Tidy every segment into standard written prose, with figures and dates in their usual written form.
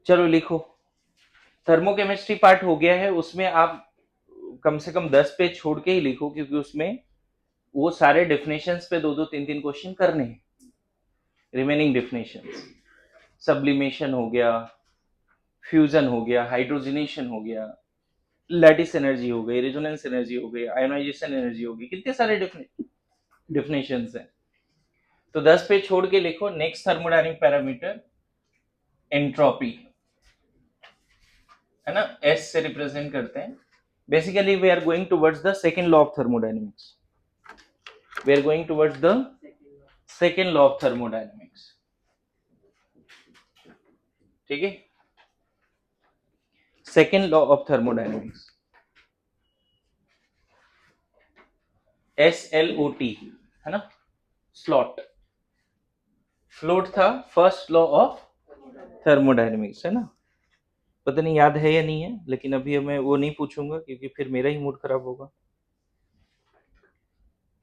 चलो लिखो, thermochemistry part हो गया है, उसमें आप कम से कम 10 पेज छोड़ के ही लिखो, क्योंकि उसमें वो सारे डेफिनेशंस पे 2-2 3-3 क्वेश्चन करने हैं। रिमेनिंग डेफिनेशंस, सब्लिमेशन हो गया, फ्यूजन हो गया, हाइड्रोजनेशन हो गया, लैटिस एनर्जी हो गई, रेजोनेंस एनर्जी हो गई, आयोनाइजेशन एनर्जी हो गई, कितने सारे डेफिनेशंस हैं। तो 10 पेज छोड़ के लिखो। नेक्स्ट थर्मोडायनेमिक पैरामीटर एंट्रोपी, है ना, एस से रिप्रेजेंट करते हैं। Basically we are going towards the second law of thermodynamics, we are going towards the second law of thermodynamics, ठीक है। Second law of thermodynamics, SLOT, है ना, स्लॉट, फ्लोट था फर्स्ट लॉ ऑफ थर्मोडायनेमिक्स, है ना। पता नहीं याद है या नहीं है, लेकिन अभी मैं वो नहीं पूछूंगा, क्योंकि फिर मेरा ही मूड खराब होगा,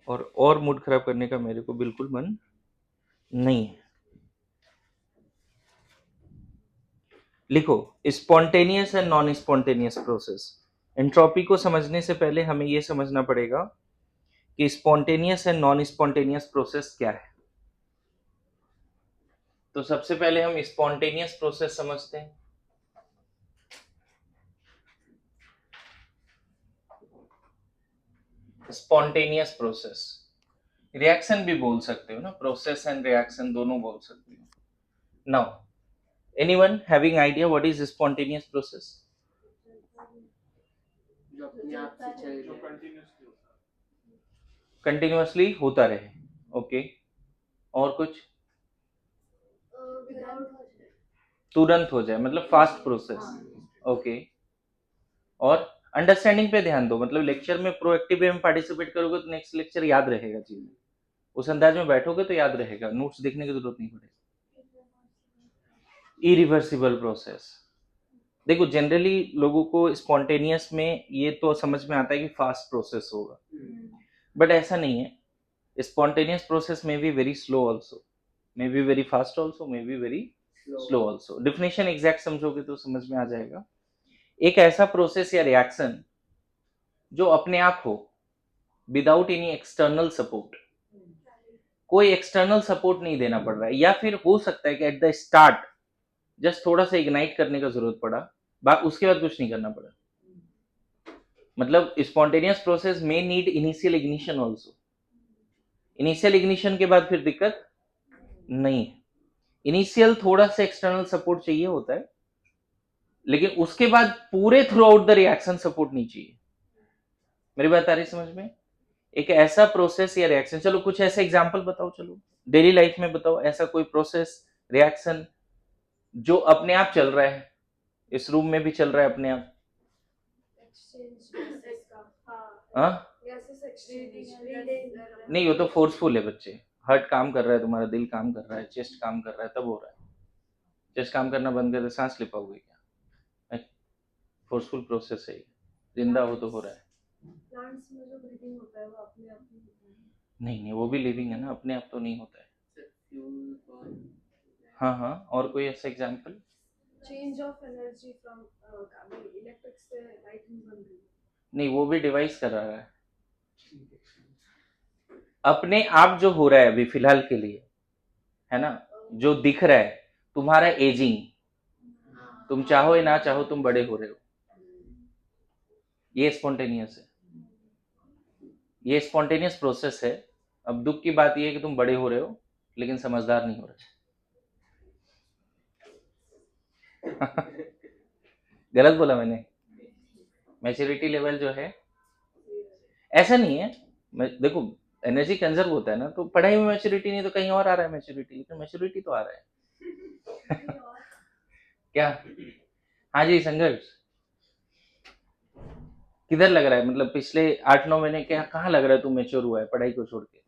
और मूड खराब करने का मेरे को बिल्कुल मन नहीं है। लिखो, spontaneous and non spontaneous process. Entropy को समझने से पहले हमें यह समझना पड़ेगा कि spontaneous and non spontaneous process क्या है। तो सबसे पहले हम स्पॉन्टेनियस प्रोसेस समझते हैं। स्पॉन्टेनियस प्रोसेस, रिएक्शन भी बोल सकते हो ना, प्रोसेस एंड रिएक्शन दोनों बोल सकते हो। Now anyone having idea what is spontaneous process? जो अपने आप से चल जो रहा है। कंटिन्यूअसली होता रहे, ओके। और कुछ? तुरंत हो जाए, मतलब फास्ट प्रोसेस, ओके। और अंडरस्टैंडिंग पे ध्यान दो, मतलब लेक्चर में प्रोएक्टिव वे में पार्टिसिपेट करोगे तो नेक्स्ट लेक्चर याद रहेगा चीजें, उस अंदाज में बैठोगे तो याद रहेगा, नोट्स देखने की जरूरत नहीं पड़ेगी। इरिवर्सिबल प्रोसेस, देखो जनरली लोगों को स्पॉन्टेनियस में ये तो समझ में आता है कि फास्ट प्रोसेस होगा, बट ऐसा नहीं है। स्पॉन्टेनियस प्रोसेस में be very slow also, may be very fast also, may be very slow also. Definition exact समझोगे तो समझ में आ जाएगा। एक ऐसा प्रोसेस या रिएक्शन जो अपने आप हो, विदाउट एनी एक्सटर्नल सपोर्ट, कोई एक्सटर्नल सपोर्ट नहीं देना पड़ रहा है, या फिर हो सकता है कि एट द स्टार्ट जस्ट थोड़ा सा इग्नाइट करने का जरूरत पड़ा, उसके बाद कुछ नहीं करना पड़ा। मतलब स्पॉन्टेनियस प्रोसेस में need initial ignition also, initial ignition के बाद फिर दिक्कत नहीं है। इनिशियल थोड़ा सा एक्सटर्नल सपोर्ट चाहिए होता है, लेकिन उसके बाद पूरे through out the reaction support नहीं चाहिए। मेरी बात आ रही समझ में? एक ऐसा प्रोसेस या रिएक्शन, चलो कुछ ऐसे एग्जांपल बताओ, चलो डेली लाइफ में बताओ ऐसा कोई प्रोसेस रिएक्शन जो अपने आप चल रहा है, इस रूम में भी चल रहा है अपने आप। हाँ नहीं, वो तो फोर्सफुल है बच्चे, हार्ट काम कर रहा है, तुम्हारा दिल काम कर रहा है, चेस्ट काम कर रहा है, तब हो रहा है। चेस्ट काम करना बंद कर दे, सांस ले पाओगे क्या? फोर्सफुल प्रोसेस है, जिंदा हो तो हो रहा है। प्लांट्स में जो ब्रीदिंग होता है वो अपने आप ही होता है। नहीं, वो भी लिविंग है ना, अपने आप तो नहीं होता है। Fuel burn. हाँ, और कोई ऐसा example? Change of energy from electric से लाइटिंग बन रही है। नहीं, वो भी डिवाइस कर रहा है। अपने आप जो हो रहा है अभी फिलहाल के लिए, है ना, जो दिख रहा है, तुम्हारा एजिंग, तुम चाहो या ना चाहो तुम बड़े हो रहे हो, ये स्पॉन्टेनियस है, ये स्पॉन्टेनियस प्रोसेस है। अब दुख की बात ये है कि तुम बड़े हो रहे हो लेकिन समझदार नहीं हो रहे। गलत बोला मैंने? मैच्योरिटी लेवल जो है, ऐसा नहीं है, देखो एनर्जी कंजर्व होता है ना, तो पढ़ाई में मैच्योरिटी नहीं तो कहीं और आ रहा है मैच्योरिटी, लेकिन मैच्योरिटी तो आ रहा है। क्या? हाँ जी, संघर्ष किधर लग रहा है, मतलब पिछले 8-9 महीने क्या कहाँ लग रहा है तू मेच्योर हुआ है पढ़ाई को छोड़ के?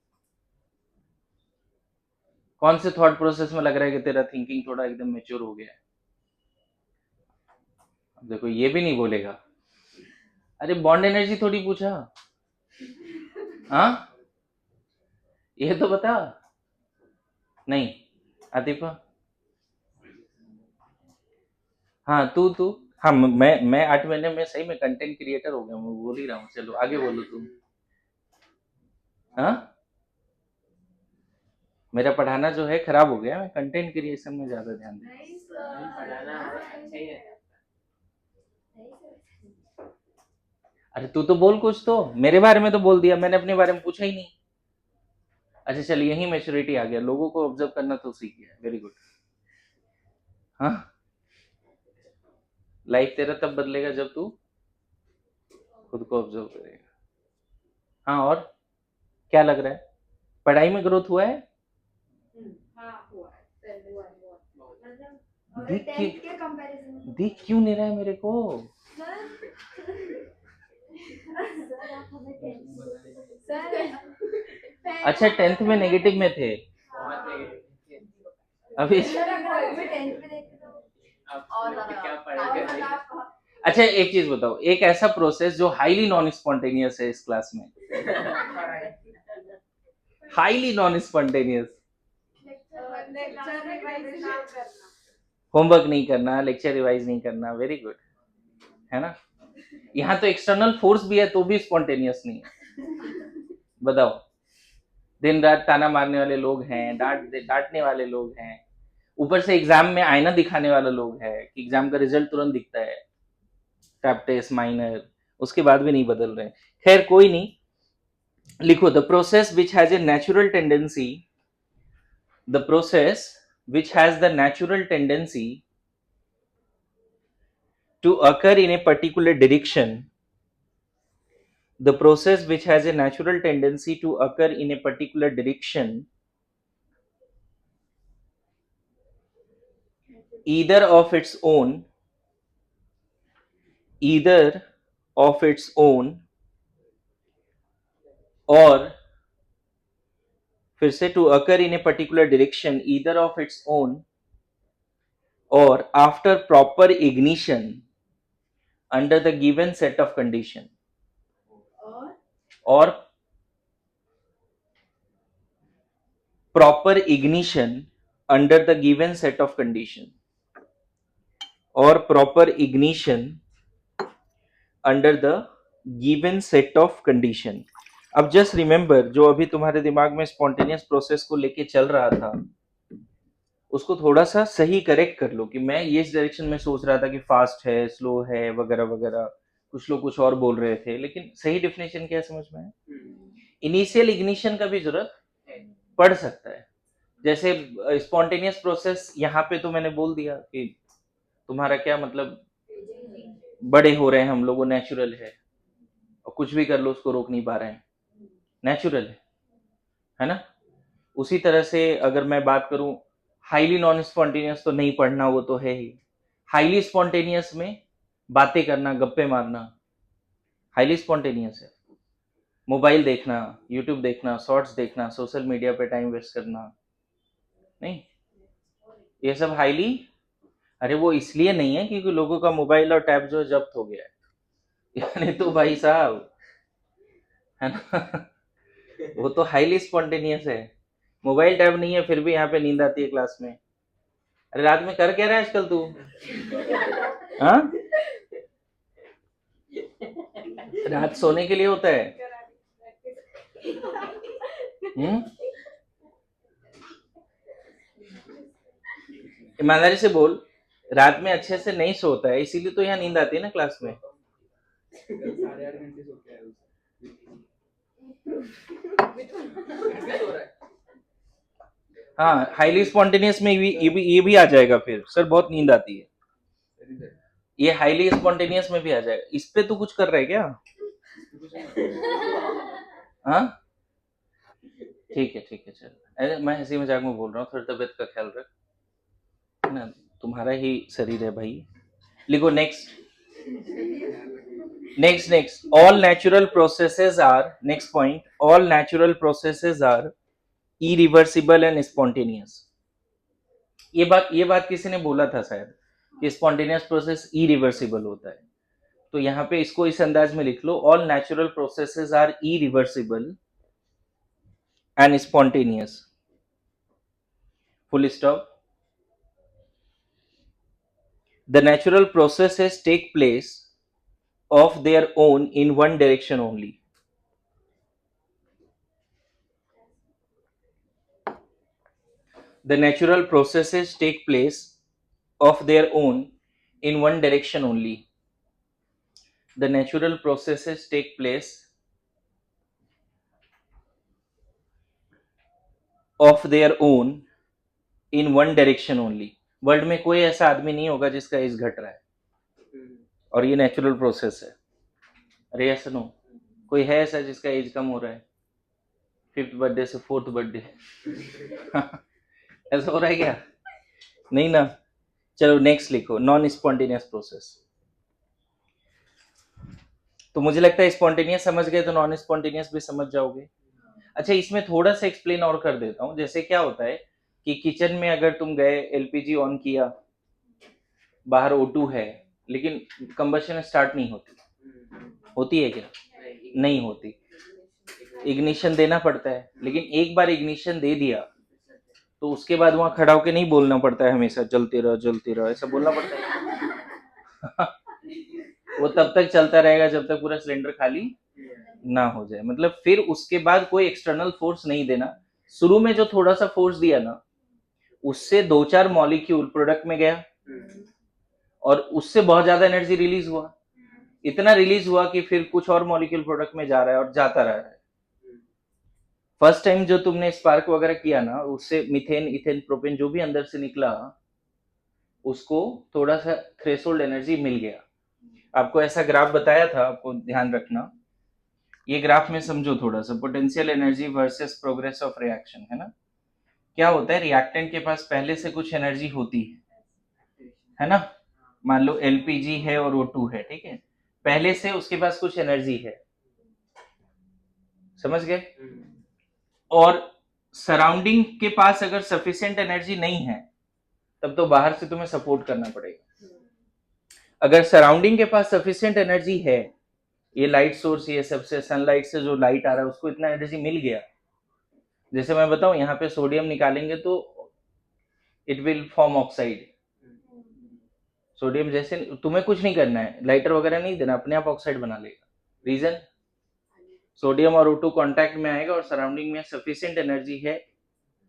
कौन से थॉट प्रोसेस में लग रहा है कि तेरा थिंकिंग थोड़ा एकदम मेच्योर हो गया है? अब देखो ये भी नहीं बोलेगा, अरे बॉन्ड एनर्जी थोड़ी पूछा, हाँ ये तो बता। नहीं, आतिफा हाँ तू हाँ मैं 8 महीने में सही में कंटेंट क्रिएटर हो गया, मैं बोल ही रहा हूँ। चलो आगे बोलो तुम। हाँ मेरा पढ़ाना जो है खराब हो गया, मैं कंटेंट क्रिएशन में ज्यादा ध्यान दे। नहीं नहीं, पढ़ाना अच्छा ही है। अरे तू तो बोल कुछ, तो मेरे बारे में तो बोल दिया, मैंने अपने बारे में पूछा ही नहीं। अच्छा चल, यही मैच्योरिटी आ गया, लोगों को ऑब्जर्व करना तो सीख गया, वेरी गुड। हाँ लाइफ तेरा तब बदलेगा जब तू खुद को ऑब्जर्व करेगा। हाँ और क्या लग रहा है, पढ़ाई में ग्रोथ हुआ है? हाँ हुआ है, पहले हुआ है। मतलब और दिख 10th क्यों के कंपैरिजन में दिख क्यों नहीं रहा है मेरे को? सर आप हमें 10th सर अच्छा 10th में नेगेटिव में थे बहुत negative। अभी। सर अगर आप हमें 10th में देखते तो आप और लोग ज्यादा क्या और पढ़ाई कर ज्यादा आप अच्छा एक चीज बताओ, एक ऐसा प्रोसेस जो हाईली नॉन स्पॉन्टेनियस है इस क्लास में, highly non spontaneous. Lecture revise ना करना। होमवर्क नहीं करना, लेक्चर रिवाइज नहीं करना, वेरी गुड, है ना? यहाँ तो एक्सटर्नल फोर्स भी है तो भी स्पॉन्टेनियस नहीं है। बताओ, दिन रात ताना मारने वाले लोग हैं, डांटने वाले लोग हैं, ऊपर से एग्जाम में आईना दिखाने वाला लोग है कि एग्जाम का रिजल्ट तुरंत दिखता है, टैप टेस्ट माइनर, उसके बाद भी नहीं बदल रहे। खैर कोई नहीं, लिखो the process which has a natural tendency, the process which has the natural tendency to occur in a particular direction, the process which has a natural tendency to occur in a particular direction, either of its own, either of its own, or फिर से to occur in a particular direction either of its own or after proper ignition under the given set of condition, or proper ignition under the given set of condition, or proper ignition under the given set of condition. अब just remember, जो अभी तुम्हारे दिमाग में spontaneous process को लेके चल रहा था उसको थोड़ा सा सही करेक्ट कर लो कि मैं ये इस डायरेक्शन में सोच रहा था कि फास्ट है, स्लो है, वगैरह वगैरह, कुछ लोग कुछ और बोल रहे थे, लेकिन सही डेफिनेशन क्या है समझ में है? इनिशियल इग्निशन का भी जरूरत पड़ सकता है। जैसे स्पॉन्टेनियस प्रोसेस यहाँ पे तो मैंने बोल दिया कि तुम्हारा क्या मतलब, बड़े हो रहे हैं हम लोग, नेचुरल है, और कुछ भी कर लो उसको रोक नहीं पा रहे हैं, नेचुरल है ना? उसी तरह से अगर मैं बात करूं, हाईली नॉन स्पॉन्टेनियस तो नहीं पढ़ना, वो तो है ही। हाईली स्पॉन्टेनियस में बातें करना, गप्पे मारना, हाईली स्पॉन्टेनियस है। मोबाइल देखना, यूट्यूब देखना, शॉर्ट्स देखना, सोशल मीडिया पे टाइम वेस्ट करना, नहीं, ये सब हाईली। अरे वो इसलिए नहीं है क्योंकि लोगों का मोबाइल और टैब जो जब्त हो गया है, यानी तो भाई साहब, है ना? वो तो हाईली स्पॉन्टेनियस है। मोबाइल टैब नहीं है फिर भी यहाँ पे नींद आती है क्लास में। अरे रात में कर क्या रहा है आजकल तू? हाँ, रात सोने के लिए होता है। हम्म, ईमानदारी से बोल, रात में अच्छे से नहीं सोता है इसीलिए तो यहाँ नींद आती है ना क्लास में। 8.5 घंटे सो के आया हूँ। हाँ हाईली स्पॉन्टेनियस में ये भी आ जाएगा फिर, सर बहुत नींद आती है, ये हाईली स्पॉन्टेनियस में भी आ जाएगा। इस पे तू कुछ कर रहा है क्या? हाँ ठीक है चल, अरे मैं हंसी मजाक में बोल रहा हूँ, थोड़ा तबियत का ख्याल रख, है ना? तुम्हारा ही शरीर है भाई। लिखो next all natural processes are, next point, all natural processes are irreversible and spontaneous। ये बात किसी ने बोला था शायद कि स्पॉन्टेनियस प्रोसेस इरिवर्सिबल होता है, तो यहाँ पे इसको इस अंदाज में लिख लो, all natural processes are irreversible and spontaneous, full stop. The natural processes take place of their own in one direction only. The natural processes take place of their own in one direction only. The natural processes take place of their own in one direction only. World में कोई ऐसा आदमी नहीं होगा जिसका as घट रहा है और ये नेचुरल प्रोसेस है. अरे ऐसा नो, कोई है ऐसा जिसका एज कम हो रहा है 5th बर्थडे से 4th बर्थडे? ऐसा हो रहा है क्या? नहीं ना. चलो नेक्स्ट लिखो, नॉन स्पॉन्टेनियस प्रोसेस. तो मुझे लगता है स्पॉन्टेनियस समझ गए तो नॉन स्पॉन्टेनियस भी समझ जाओगे. अच्छा, इसमें थोड़ा सा एक्सप्लेन और कर देता हूँ. जैसे क्या होता है कि किचन में अगर तुम गए, एलपीजी ऑन किया, बाहर O2 है, लेकिन कंबशन स्टार्ट नहीं होती. होती है क्या? नहीं होती. इग्निशन देना पड़ता है, लेकिन एक बार इग्निशन दे दिया तो उसके बाद वहां खड़ा होकर नहीं बोलना पड़ता है हमेशा जलते रहो, ऐसा बोलना पड़ता है. वो तब तक चलता रहेगा जब तक पूरा सिलेंडर खाली ना हो जाए. मतलब फिर उसके बाद कोई एक्सटर्नल फोर्स नहीं देना. शुरू में जो थोड़ा सा फोर्स दिया ना, उससे 2-4 मॉलिक्यूल प्रोडक्ट में गया और उससे बहुत ज्यादा एनर्जी रिलीज हुआ. इतना रिलीज हुआ कि फिर कुछ और मॉलिक्यूल प्रोडक्ट में जा रहा है और जाता रह रहा है. फर्स्ट टाइम जो तुमने स्पार्क वगैरह किया ना, उससे मीथेन, इथेन, प्रोपेन जो भी अंदर से निकला, उसको थोड़ा सा थ्रेशोल्ड एनर्जी मिल गया. आपको ऐसा ग्राफ बताया था, आपको ध्यान रखना. ये ग्राफ में समझो थोड़ा सा, potential energy versus progress of reaction, है ना. क्या होता है, रिएक्टेंट के पास पहले से कुछ एनर्जी होती है ना. मान लो एलपीजी है और O2 है, ठीक है. पहले से उसके पास कुछ एनर्जी है, समझ गए. और सराउंडिंग के पास अगर सफिशिएंट एनर्जी नहीं है, तब तो बाहर से तुम्हें सपोर्ट करना पड़ेगा. अगर सराउंडिंग के पास सफिशिएंट एनर्जी है, ये लाइट सोर्स, ये सबसे सनलाइट से जो लाइट आ रहा है उसको इतना एनर्जी मिल गया. जैसे मैं बताऊं, यहाँ पे सोडियम निकालेंगे तो it will form oxide. Sodium जैसे, तुम्हें कुछ नहीं करना है, लाइटर वगैरह नहीं देना, अपने आप ऑक्साइड बना लेगा. रीजन, सोडियम और O2 कांटेक्ट में आएगा और सराउंडिंग में सफिशिएंट एनर्जी है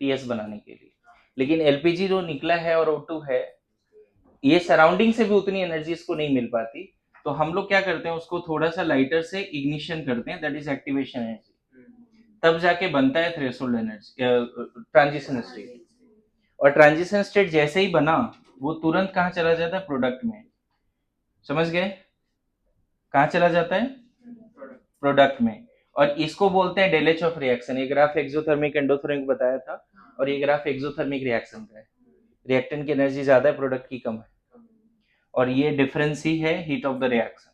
TS बनाने के लिए. लेकिन एलपीजी जो निकला है और O2 है, ये सराउंडिंग से भी उतनी एनर्जी इसको नहीं मिल पाती. तो हम लोग क्या करते हैं, उसको थोड़ा सा लाइटर से इग्निशन करते हैं, दैट इज एक्टिवेशन एनर्जी. तब जाके बनता है थ्रेशोल्ड एनर्जी, ट्रांजिशन स्टेट. और ट्रांजिशन स्टेट जैसे ही बना, वो तुरंत कहाँ चला जाता है, प्रोडक्ट में. समझ गए, कहाँ चला जाता है, प्रोडक्ट में. और इसको बोलते हैं डेलेच ऑफ रिएक्शन. ये ग्राफ एक्सोथर्मिक एंडोथर्मिक बताया था, और ये ग्राफ एक्सोथर्मिक रिएक्शन का है. रिएक्टेंट की एनर्जी ज्यादा है, प्रोडक्ट की कम है, और ये डिफरेंस ही है हीट ऑफ द रिएक्शन.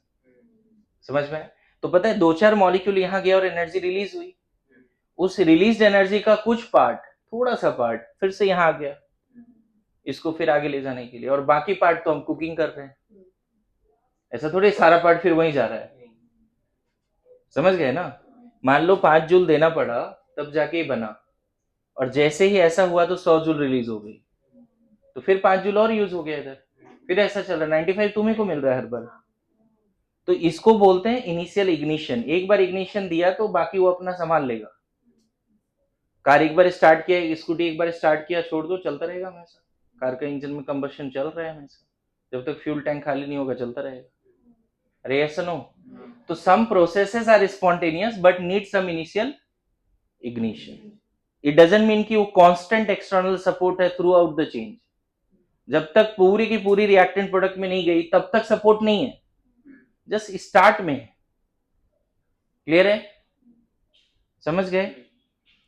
समझ में. तो पता है 2-4 मॉलिक्यूल यहाँ गया और एनर्जी रिलीज हुई. उस रिलीज एनर्जी का कुछ पार्ट, थोड़ा सा पार्ट फिर से यहाँ आ गया इसको फिर आगे ले जाने के लिए, और बाकी पार्ट तो हम कुकिंग कर रहे हैं. ऐसा थोड़ी सारा पार्ट फिर वहीं जा रहा है. समझ गए ना. मान लो 5 जूल देना पड़ा तब जाके ही बना, और जैसे ही ऐसा हुआ तो 100 जूल रिलीज हो गई, तो फिर 5 जूल और यूज हो गया इधर. फिर ऐसा चल रहा है, 95 तुम्हें को मिल रहा है हर बार. तो इसको बोलते हैं इनिशियल इग्निशन. एक बार इग्निशन दिया तो बाकी वो अपना संभाल लेगा. कार एक बार स्टार्ट किया, स्कूटी एक बार स्टार्ट किया, छोड़ दो, चलता रहेगा हमेशा. कार का इंजन में कंबशन चल रहा है हमेशा, जब तक फ्यूल टैंक खाली नहीं होगा चलता रहेगा. अरे ऐसा नो. तो some processes are spontaneous but need some initial ignition. It doesn't mean कि वो कांस्टेंट एक्सटर्नल सपोर्ट है थ्रू आउट द चेंज. जब तक पूरी की पूरी रिएक्टेंट प्रोडक्ट में नहीं गई तब तक सपोर्ट नहीं है, जस्ट स्टार्ट में. क्लियर है, समझ गए.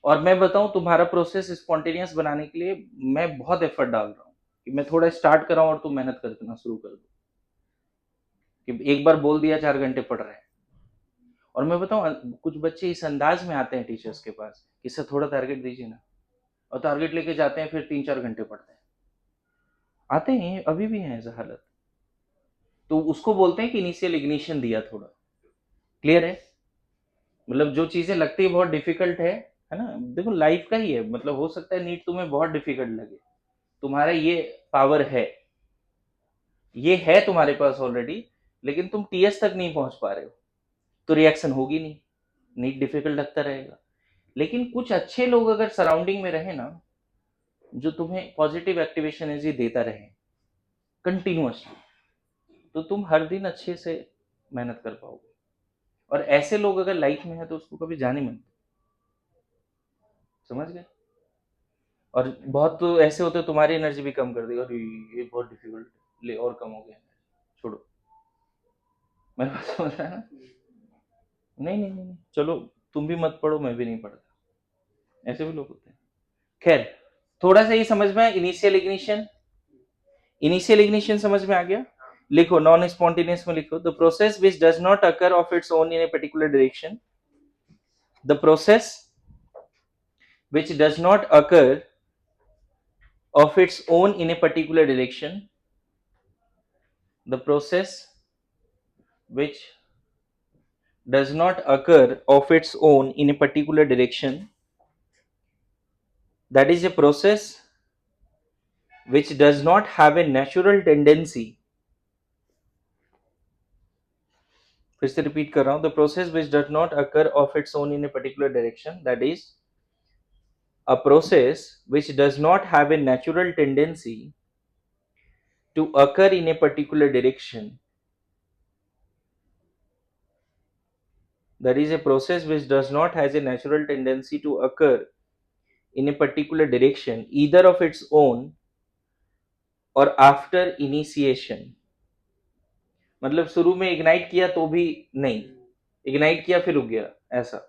और मैं बताऊं, तुम्हारा प्रोसेस स्पॉन्टेनियस बनाने के लिए मैं बहुत एफर्ट डाल रहा हूं कि मैं थोड़ा स्टार्ट कराऊं और तुम मेहनत करना शुरू कर दो. कि एक बार बोल दिया 4 घंटे पढ़ रहे हैं. और मैं बताऊं, कुछ बच्चे इस अंदाज में आते हैं टीचर्स के पास कि सर थोड़ा टारगेट दीजिए ना, और टारगेट लेके जाते हैं, फिर 3-4 घंटे पढ़ते हैं. आते हैं, अभी भी है ऐसा हालत. तो उसको बोलते हैं कि इनिशियल इग्निशन दिया थोड़ा. क्लियर है. मतलब जो चीजें लगती है बहुत डिफिकल्ट है ना. देखो लाइफ का ही है, मतलब हो सकता है नीट तुम्हें बहुत डिफिकल्ट लगे, तुम्हारा ये पावर है. ये है तुम्हारे पास ऑलरेडी, लेकिन तुम टीएस तक नहीं पहुंच पा रहे हो, तो रिएक्शन होगी नहीं, नीट डिफिकल्ट लगता रहेगा। लेकिन कुछ अच्छे लोग अगर सराउंडिंग में रहे ना, जो तुम्हें पॉजिटिव एक्टिवेशन एनर्जी देता रहे कंटिन्यूअसली, तो तुम हर दिन अच्छे से मेहनत कर पाओगे। और ऐसे लोग अगर लाइफ में है तो उसको कभी जाने मत, समझ गए। और बहुत तो ऐसे होते तुम्हारी एनर्जी भी कम कर देगा, अरे ये बहुत डिफिकल्ट, ले और कम हो गया, छोड़ो। मेरे बात समझ रहा है ना? नहीं नहीं नहीं नहीं, चलो तुम भी मत पढ़ो, मैं भी नहीं पढ़ता, ऐसे भी लोग होते हैं। खैर, थोड़ा सा ये समझ में आया। इनिशियल इग्निशन, इनिशियल इग्निशन समझ में आ गया। लिखो नॉन स्पॉन्टेनियस में लिखो, the process which does not occur of its own in a particular direction, the process which does not occur of its own in a particular direction, the process which does not occur of its own in a particular direction, that is a process which does not have a natural tendency, फिर से repeat कर रहा हूं, the process which does not occur of its own in a particular direction, that is a process which does not have a natural tendency to occur in a particular direction, that is a process which does not has a natural tendency to occur in a particular direction either of its own or after initiation। मतलब शुरू में ignite किया तो भी नहीं, ignite किया फिर रुक गया, ऐसा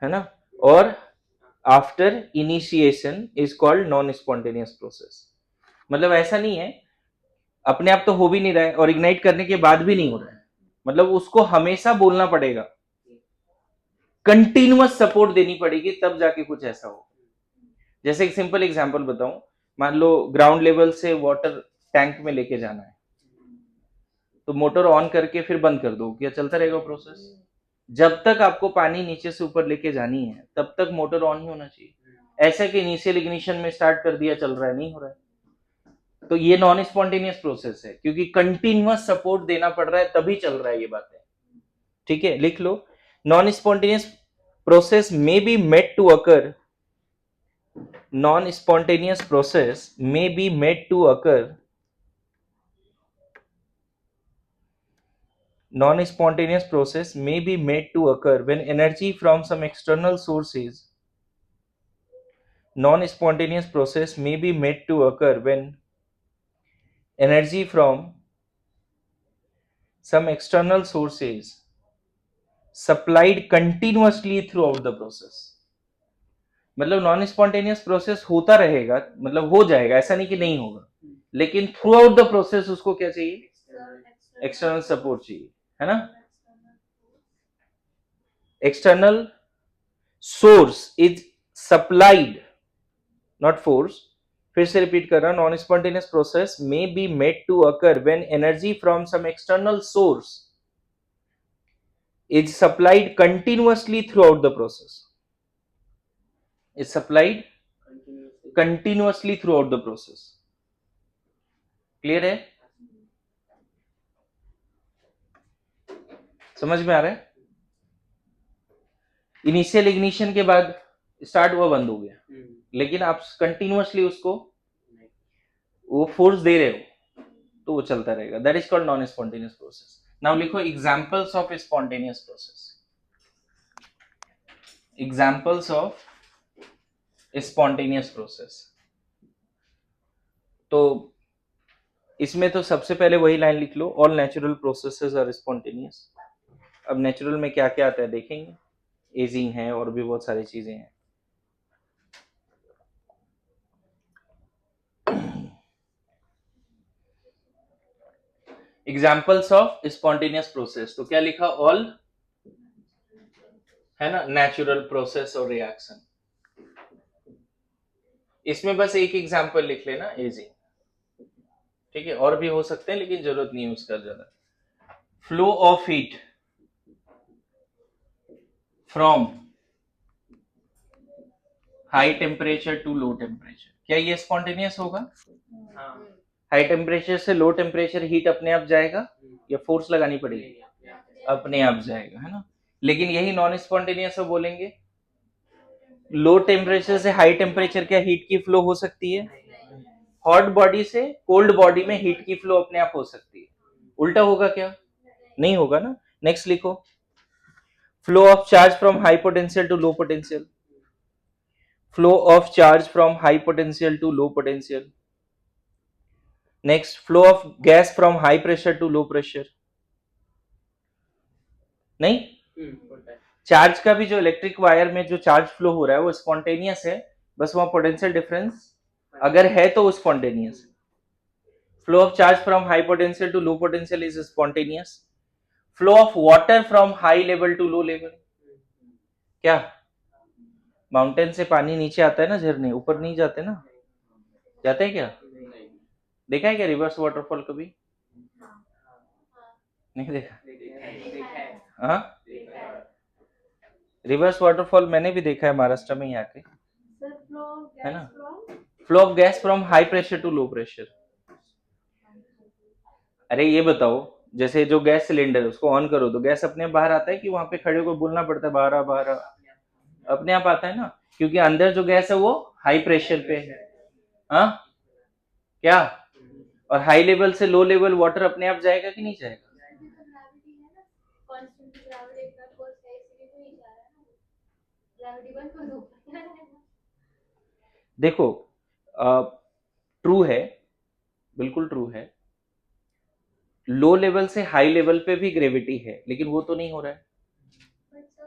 है ना। और after initiation is called non spontaneous process. मतलब ऐसा नहीं है अपने आप तो हो भी नहीं रहा है और इग्नाइट करने के बाद भी नहीं हो रहा है, मतलब उसको हमेशा बोलना पड़ेगा, कंटिन्यूअस सपोर्ट देनी पड़ेगी, तब जाके कुछ ऐसा हो। जैसे एक सिंपल एग्जांपल बताऊं, मान लो ग्राउंड लेवल से वाटर टैंक में लेके जाना है, तो मोटर ऑन करके फिर बंद कर दो, क्या चलता रहेगा प्रोसेस? जब तक आपको पानी नीचे से ऊपर लेके जानी है तब तक मोटर ऑन ही होना चाहिए। ऐसा कि इनिशियल इग्निशन में स्टार्ट कर दिया, चल रहा है, नहीं हो रहा है, तो ये नॉन स्पॉन्टेनियस प्रोसेस है, क्योंकि कंटिन्यूअस सपोर्ट देना पड़ रहा है तभी चल रहा है ये बातें। ठीक है, लिख लो, non spontaneous process may be made to occur, non-spontaneous process may be made to occur, non-spontaneous process may be made to occur when energy from some external source is, non-spontaneous process may be made to occur when energy from some external source is supplied continuously throughout the process। मतलब non spontaneous process होता रहेगा, मतलब हो जाएगा, ऐसा नहीं कि नहीं होगा, लेकिन थ्रू आउट द प्रोसेस उसको क्या चाहिए? एक्सटर्नल सपोर्ट चाहिए, है ना। External source is supplied, not force. फिर से रिपीट कर रहा हूं, non spontaneous process may be made to occur when energy from some external source is supplied continuously throughout the process, is supplied continuously throughout the process. Clear है? समझ में आ रहा है? इनिशियल इग्निशन के बाद start हुआ, बंद हो गया, लेकिन आप कंटिन्यूअसली उसको वो फोर्स दे रहे हो तो वो चलता रहेगा, that is called non spontaneous process. Now लिखो examples of spontaneous process, examples of spontaneous process. तो इसमें तो सबसे पहले वही लाइन लिख लो, all natural processes are spontaneous. अब नेचुरल में क्या क्या आता है देखेंगे, एजिंग है और भी बहुत सारी चीजें हैं। एग्जाम्पल्स ऑफ स्पॉन्टेनियस प्रोसेस, तो क्या लिखा? ऑल, है ना, नेचुरल प्रोसेस और रिएक्शन। इसमें बस एक एग्जाम्पल लिख लेना, एजिंग, ठीक है, और भी हो सकते हैं लेकिन जरूरत नहीं है उसका ज्यादा। Flow of heat from high temperature to low temperature, क्या ये स्पॉन्टेनियस होगा? हाई टेम्परेचर से लो टेम्परेचर हीट अपने आप जाएगा या फोर्स लगानी पड़ेगी? अपने आप जाएगा, है ना। लेकिन यही नॉन स्पॉन्टेनियस में बोलेंगे लो टेम्परेचर से हाई टेम्परेचर क्या हीट की फ्लो हो सकती है? हॉट बॉडी से कोल्ड बॉडी में हीट की फ्लो अपने आप हो सकती है। उल्टा होगा क्या? नहीं होगा ना। नेक्स्ट लिखो, flow of charge from high potential to low potential, flow of charge from high potential to low potential. Next, flow of gas from high pressure to low pressure. नहीं, चार्ज का भी जो इलेक्ट्रिक वायर में जो charge flow हो रहा है वो स्पॉन्टेनियस है, बस वहां पोटेंशियल डिफरेंस अगर है तो वो स्पॉन्टेनियस है। Flow of charge from high potential to low potential is spontaneous. Flow of water from high level to low level, क्या माउंटेन से पानी नीचे आता है ना, झरने ऊपर नहीं जाते ना, जाते हैं क्या? देखा है क्या रिवर्स वाटरफॉल कभी? नहीं देखा? हाँ, रिवर्स वाटरफॉल मैंने भी देखा है महाराष्ट्र में ही आके, है ना। Flow of gas from high pressure to low pressure. अरे ये बताओ, जैसे जो गैस सिलेंडर उसको ऑन करो तो गैस अपने आप बाहर आता है कि वहां पे खड़े होकर बोलना पड़ता है बाहर आ बाहर आ? अपने आप आता है ना, क्योंकि अंदर जो गैस है वो हाई प्रेशर पे है। हाँ क्या? और हाई लेवल से लो लेवल वाटर अपने आप जाएगा कि नहीं जाएगा? देखो, ट्रू है, बिल्कुल ट्रू है, लो लेवल से हाई लेवल पे भी ग्रेविटी है, लेकिन वो तो नहीं हो रहा है,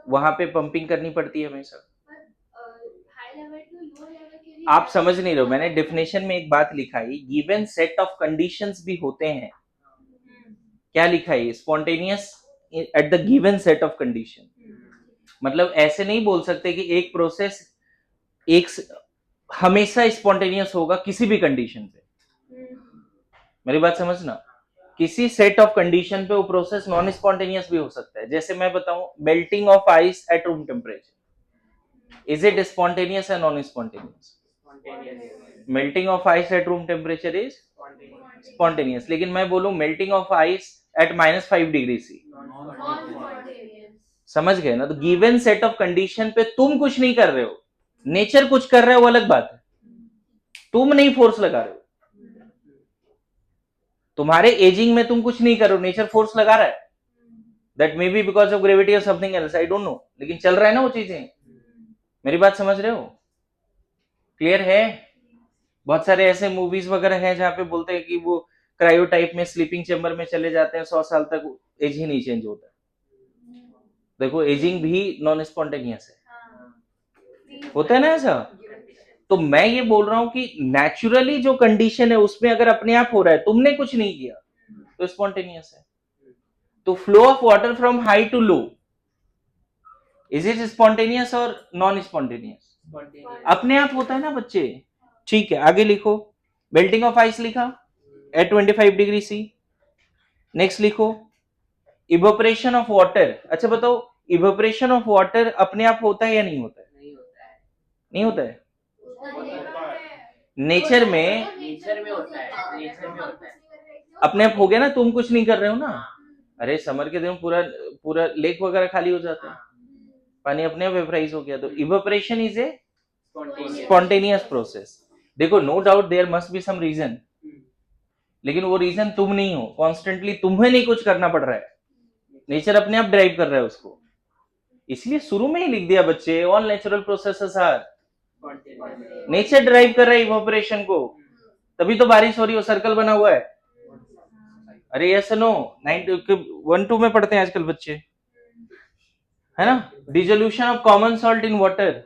वहां पे पंपिंग करनी पड़ती है हमेशा। आप समझ नहीं रहे हो, मैंने डेफिनेशन में एक बात लिखा है, गिवन सेट ऑफ कंडीशंस भी होते हैं। क्या लिखा है? Spontaneous at the given set of condition. मतलब ऐसे नहीं बोल सकते कि एक प्रोसेस एक हमेशा स्पॉन्टेनियस होगा किसी भी कंडीशन पे। मेरी बात समझना, किसी सेट ऑफ कंडीशन पे वो प्रोसेस नॉन स्पॉन्टेनियस भी हो सकता है। जैसे मैं बताऊं, melting of ice at room temperature, is it spontaneous या non spontaneous? Melting of ice at room temperature is spontaneous. लेकिन मैं बोलूं melting of ice at -5 degree C, समझ गए ना। तो गिवन सेट ऑफ कंडीशन पे तुम कुछ नहीं कर रहे हो, नेचर कुछ कर रहा है, वो अलग बात है। तुम नहीं फोर्स लगा रहे हो, तुम्हारे एजिंग में तुम कुछ नहीं कर रहे हो, नेचर फोर्स लगा रहा है। That may be because of gravity और something else, I don't know, लेकिन चल रहा है ना वो चीजें। मेरी बात समझ रहे हो? क्लियर है? बहुत सारे ऐसे मूवीज वगैरह हैं जहां पे बोलते हैं कि वो क्रायो टाइप में स्लीपिंग चेंबर में चले जाते हैं, 100 साल तक एज ही नहीं चेंज होता। देखो, एजिंग भी नॉन स्पॉन्टेनियस है, होता है ना ऐसा। तो मैं ये बोल रहा हूं कि नेचुरली जो कंडीशन है उसमें अगर अपने आप हो रहा है, तुमने कुछ नहीं किया, तो स्पॉन्टेनियस है। तो flow of water from high to low, is it spontaneous और नॉन स्पॉन्टेनियस? अपने आप होता है ना बच्चे। ठीक है, आगे लिखो, मेल्टिंग ऑफ आइस लिखा एट 25 डिग्री सी। नेक्स्ट लिखो, इवेपोरेशन ऑफ वाटर। अच्छा बताओ, इवेपोरेशन ऑफ वाटर अपने आप होता है या नहीं होता है? नहीं होता है। नेचर में होता है। अपने आप हो गया ना, तुम कुछ नहीं कर रहे हो ना। अरे समर के दिन पूरा पूरा लेक वगैरह खाली हो जाता है, पानी अपने आप वेपराइज हो गया। तो evaporation is a spontaneous process. देखो, no doubt there must be some reason, लेकिन वो रीजन तुम नहीं हो, कॉन्स्टेंटली तुम्हें नहीं कुछ करना पड़ रहा है, नेचर अपने आप ड्राइव कर रहा है उसको। इसलिए शुरू में ही लिख दिया बच्चे, all natural processes are, nature drive कर रहा है इवेपोरेशन को, तभी तो बारिश हो रही हो, सर्कल बना हुआ है। अरे यस नो, 1-2 में पढ़ते हैं आजकल बच्चे, है ना। Dissolution of common salt in water,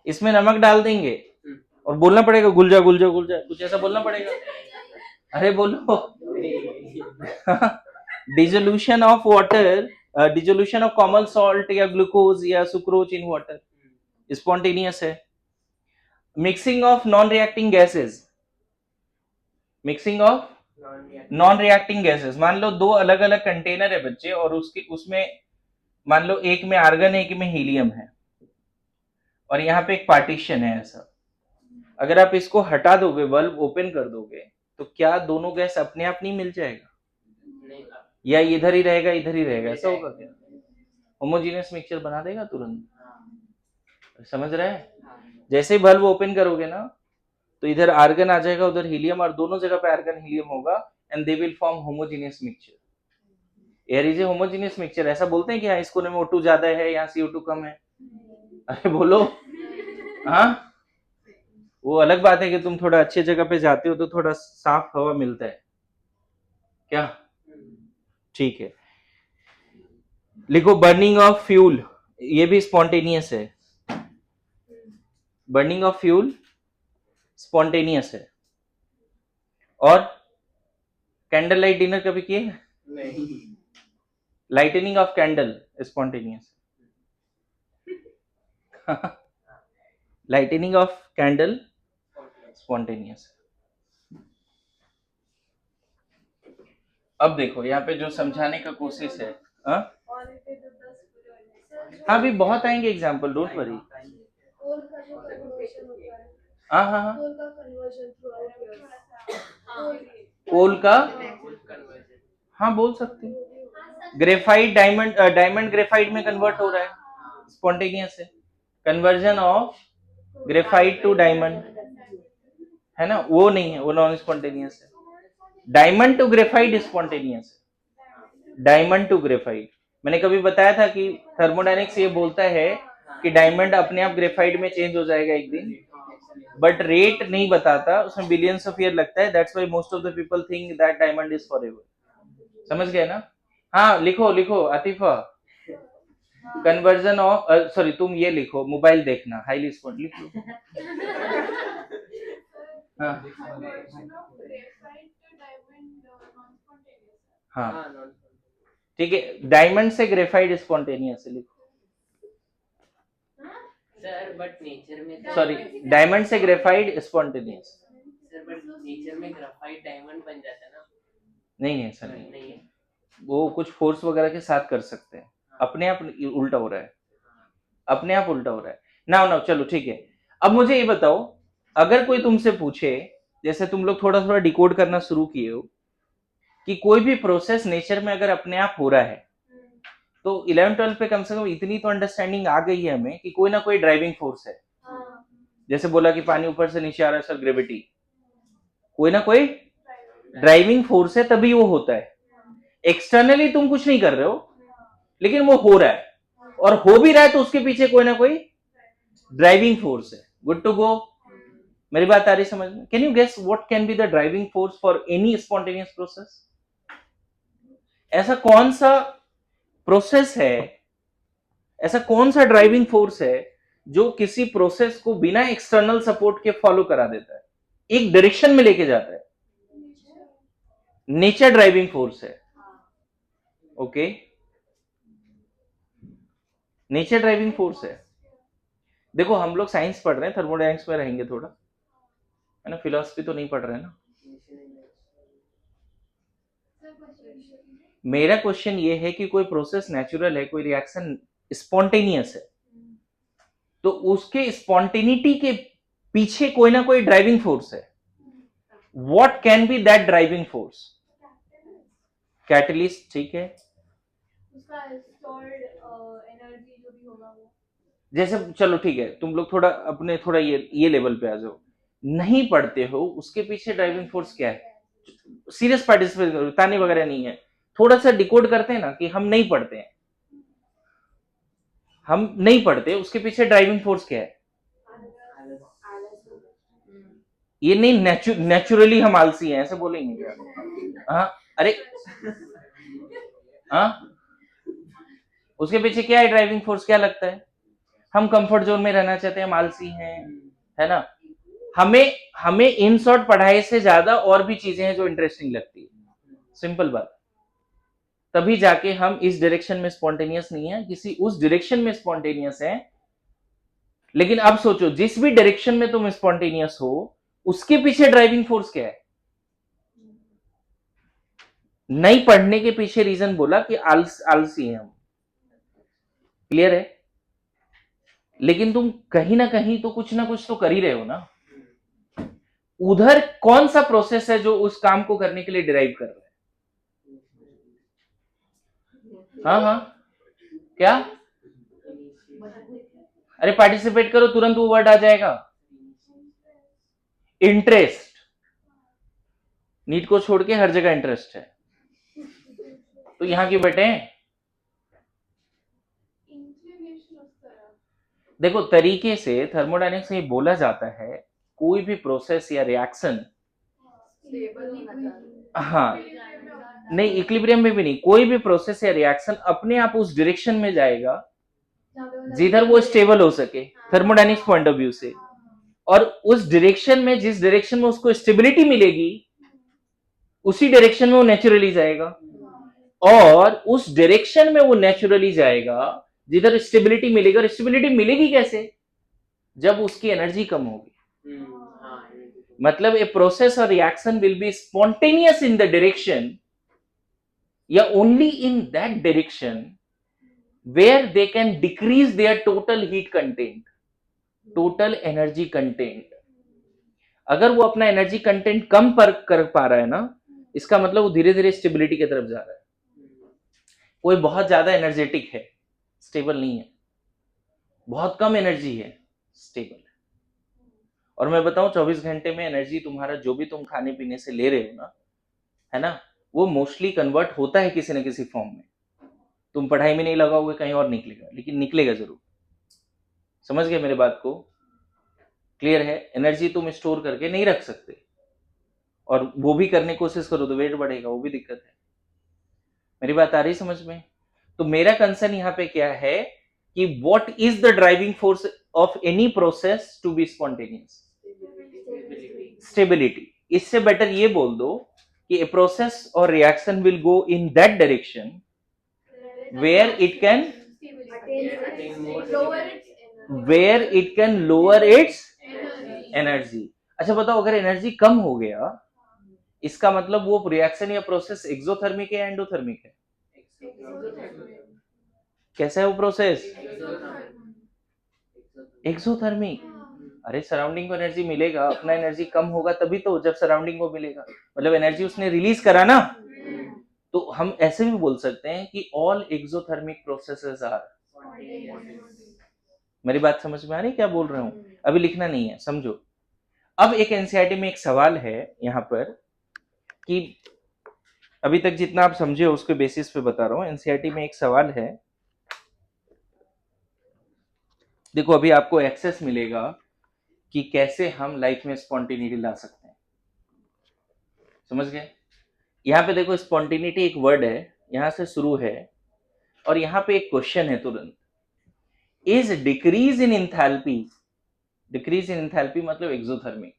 इसमें नमक डाल देंगे और बोलना पड़ेगा गुलजा गुलजा गुलजा, कुछ ऐसा बोलना पड़ेगा। अरे बोलो dissolution of water, dissolution of common salt या ग्लूकोज या सुक्रोज इन वाटर, स्पॉन्टेनियस है। Mixing of non reacting gases, mixing of non reacting gases, मान लो 2 अलग अलग कंटेनर है बच्चे, और उसमें मान लो एक में आर्गन है, एक में हीलियम है, और यहाँ पे एक पार्टीशन है ऐसा। अगर आप इसको हटा दोगे, बल्ब ओपन कर दोगे, तो क्या दोनों गैस अपने आप नहीं मिल जाएगा, नहीं या इधर ही रहेगा इधर ही रहेगा, ऐसा होगा क्या? होमोजीनियस मिक्सचर बना देगा तुरंत, समझ रहे हैं? जैसे ही बल्ब ओपन करोगे ना तो इधर आर्गन आ जाएगा, उधर हीलियम, और दोनों जगह पे आर्गन हीलियम होगा, and they will form homogeneous mixture. Air is a homogeneous mixture. ऐसा बोलते हैं कि हाँ इस कोने में O2 ज्यादा है, यहाँ CO2 कम है? अरे बोलो, हाँ। वो अलग बात है कि तुम थोड़ा अच्छी जगह पे जाते हो तो थोड़ा साफ हवा मिलता है क्या, ठीक है। लिखो बर्निंग ऑफ फ्यूल, ये भी स्पॉन्टेनियस है, बर्निंग ऑफ फ्यूल स्पॉन्टेनियस है। और कैंडल लाइट डिनर कभी किए? नहीं lightning of candle spontaneous, lightning of candle spontaneous. अब देखो यहाँ पे जो समझाने का कोशिश है, हाँ और if it is the spirit, हाँ भी बहुत आएंगे एग्जाम्पल, डोंट वरी। कोल का जो कन्वर्जन होता है, हाँ हाँ हाँ, कोल का conversion throughout years, coal का, कन्वर्जन हाँ बोल सकते हैं। ग्रेफाइट डायमंड, डायमंड ग्रेफाइट में कन्वर्ट हो रहा है, स्पॉन्टेनियस है। Conversion of graphite to diamond, है ना, वो नहीं है, वो नॉन स्पॉन्टेनियस है। डायमंड टू ग्रेफाइट स्पॉन्टेनियस है, डायमंड टू ग्रेफाइट। मैंने कभी बताया था कि थर्मोडायनेमिक्स ये बोलता है कि डायमंड अपने आप ग्रेफाइट में चेंज हो जाएगा एक दिन, बट रेट नहीं बताता, उसमें बिलियंस ऑफ ईयर लगता है। That's why most of the people think that diamond is forever. समझ गए ना? हाँ लिखो लिखो आतिफा, कन्वर्जन ऑफ, सॉरी तुम ये लिखो, मोबाइल देखना, हाईली स्पॉट लिख लो। हाँ conversion of graphite to diamond non-spontaneous. हाँ ठीक है, डायमंड से ग्रेफाइट स्पॉन्टेनियस है, लिखो। सर बट नेचर में सॉरी, डायमंड से graphite spontaneous. Sir but nature में ग्राफाइट डायमंड बन जाता है ना? नहीं है सर, नहीं, नहीं है। वो कुछ फोर्स वगैरह के साथ कर सकते हैं, अपने आप उल्टा हो रहा है, अपने आप उल्टा हो रहा है। ना ना चलो ठीक है। अब मुझे ये बताओ, अगर कोई तुमसे पूछे, जैसे तुम लोग थोड़ा थोड़ा डिकोड करना शुरू किए हो, कि कोई भी प्रोसेस नेचर में अगर अपने आप हो रहा है, तो 11-12 पे कम से कम इतनी तो अंडरस्टैंडिंग आ गई है हमें कि कोई ना कोई ड्राइविंग फोर्स है। जैसे बोला कि पानी ऊपर से नीचे आ रहा है सर, ग्रेविटी, कोई ना कोई ड्राइविंग फोर्स है, तभी वो होता है। एक्सटर्नली तुम कुछ नहीं कर रहे हो, लेकिन वो हो रहा है, और हो भी रहा है तो उसके पीछे कोई ना कोई ड्राइविंग फोर्स है। Good to go? मेरी बात आ रही समझ में? Can you guess what can be the driving force for any spontaneous process? ऐसा कौन सा प्रोसेस है, ऐसा कौन सा ड्राइविंग फोर्स है जो किसी प्रोसेस को बिना एक्सटर्नल सपोर्ट के फॉलो करा देता है, एक डायरेक्शन में लेके जाता है? नेचर ड्राइविंग फोर्स है। ओके, नेचर ड्राइविंग फोर्स है। देखो हम लोग साइंस पढ़ रहे हैं, थर्मोडायनेमिक्स में रहेंगे थोड़ा, है ना, फिलोसफी तो नहीं पढ़ रहे हैं ना। मेरा क्वेश्चन ये है कि कोई प्रोसेस नेचुरल है, कोई रिएक्शन स्पॉन्टेनियस है, तो उसके स्पॉन्टेनिटी के पीछे कोई ना कोई ड्राइविंग फोर्स है। What can B that driving force? Catalyst, ठीक है। उसका stored energy जो भी होगा वो, जैसे चलो ठीक है, तुम लोग थोड़ा अपने थोड़ा ये लेवल पे आ जाओ, नहीं पढ़ते हो, उसके पीछे ड्राइविंग फोर्स क्या है? सीरियस पार्टिसिपेट करो, ताने वगैरह नहीं है, थोड़ा सा डिकोड करते हैं ना कि हम नहीं पढ़ते हैं, हम नहीं पढ़ते, उसके पीछे ड्राइविंग फोर्स क्या है? ये नहीं नेचुरली हम आलसी हैं ऐसे बोलेंगे क्या? हाँ, अरे हाँ, उसके पीछे क्या है ड्राइविंग फोर्स, क्या लगता है? हम कंफर्ट जोन में रहना चाहते हैं, हम आलसी हैं, है ना। हमें इन शॉर्ट पढ़ाई से ज्यादा और भी चीजें हैं जो इंटरेस्टिंग लगती है, सिंपल बात। तभी जाके हम इस डायरेक्शन में स्पॉन्टेनियस नहीं है, किसी उस डायरेक्शन में स्पॉन्टेनियस है। लेकिन अब सोचो, जिस भी डायरेक्शन में तुम स्पॉन्टेनियस हो, उसके पीछे ड्राइविंग फोर्स क्या है? नहीं पढ़ने के पीछे रीजन बोला कि आलसी हैं हम, क्लियर है? लेकिन तुम कहीं ना कहीं तो कुछ ना कुछ तो कर ही रहे हो ना, उधर कौन सा प्रोसेस है जो उस काम को करने के लिए डिराइव कर रहा है? हाँ हाँ, क्या? अरे पार्टिसिपेट करो, तुरंत वो वर्ड आ जाएगा, इंटरेस्ट। नीट को छोड़ के हर जगह इंटरेस्ट है, तो यहां क्यों बैठे हैं? inclination వస్తారా? देखो तरीके से थर्मोडायनेमिक्स में बोला जाता है कोई भी प्रोसेस या रिएक्शन, Stable होना चाहिए। हाँ नहीं, इक्विलिब्रियम में भी नहीं, कोई भी प्रोसेस या रिएक्शन अपने आप उस डायरेक्शन में जाएगा जिधर वो स्टेबल हो सके थर्मोडायनेमिक्स पॉइंट ऑफ व्यू से, और उस डायरेक्शन में, जिस डायरेक्शन में उसको स्टेबिलिटी मिलेगी उसी डायरेक्शन में वो नेचुरली जाएगा, और उस डायरेक्शन में वो नेचुरली जाएगा जिधर स्टेबिलिटी मिलेगी। और स्टेबिलिटी मिलेगी कैसे? जब उसकी एनर्जी कम होगी। मतलब ए प्रोसेस और reaction will be spontaneous in the direction या only in that direction where they can decrease their total heat content, total energy content। अगर वो अपना एनर्जी कंटेंट कम कर पा रहा है ना, इसका मतलब वो धीरे धीरे स्टेबिलिटी की तरफ जा रहा है। कोई बहुत ज्यादा एनर्जेटिक है, स्टेबल नहीं है, बहुत कम एनर्जी है, स्टेबल है। और मैं बताऊं 24 घंटे में एनर्जी तुम्हारा जो भी तुम खाने पीने से ले रहे हो ना, है ना, वो मोस्टली कन्वर्ट होता है किसी न किसी फॉर्म में। तुम पढ़ाई में नहीं लगाओगे, कहीं और निकलेगा, लेकिन निकलेगा जरूर। समझ गए मेरे बात को? क्लियर है? एनर्जी तुम स्टोर करके नहीं रख सकते, और वो भी करने की कोशिश करो तो वेट बढ़ेगा, वो भी दिक्कत है। मेरी बात आ रही समझ में? तो मेरा कंसर्न यहाँ पे क्या है कि what is the driving force of any process to be spontaneous? Stability. इससे बेटर ये बोल दो कि ए प्रोसेस और reaction will go in that direction where it can lower its energy। अच्छा बताओ, अगर एनर्जी कम हो गया, इसका मतलब वो रिएक्शन या प्रोसेस एक्सोथर्मिक है या एंडोथर्मिक है? कैसा है वो प्रोसेस? एक्सोथर्मिक। अरे सराउंडिंग को एनर्जी मिलेगा, अपना एनर्जी कम होगा तभी तो, जब सराउंडिंग को मिलेगा, मतलब एनर्जी उसने रिलीज करा ना। तो हम ऐसे भी बोल सकते हैं कि ऑल एक्सोथर्मिक प्रोसेसेस आर। मेरी बात समझ में आ रही क्या बोल रहा हूं? अभी लिखना नहीं है, समझो। अब एक एनसीईआरटी में एक सवाल है यहां पर कि अभी तक जितना आप समझे उसके बेसिस पे बता रहा हूं। एनसीईआरटी में एक सवाल है, देखो अभी आपको एक्सेस मिलेगा कि कैसे हम लाइफ में स्पॉन्टेनिटी ला सकते हैं। समझ गए? यहाँ पे देखो स्पॉन्टेनिटी एक वर्ड है, यहां से शुरू है, और यहाँ पे एक क्वेश्चन है तुरंत, is decrease in enthalpy, decrease in enthalpy मतलब exothermic,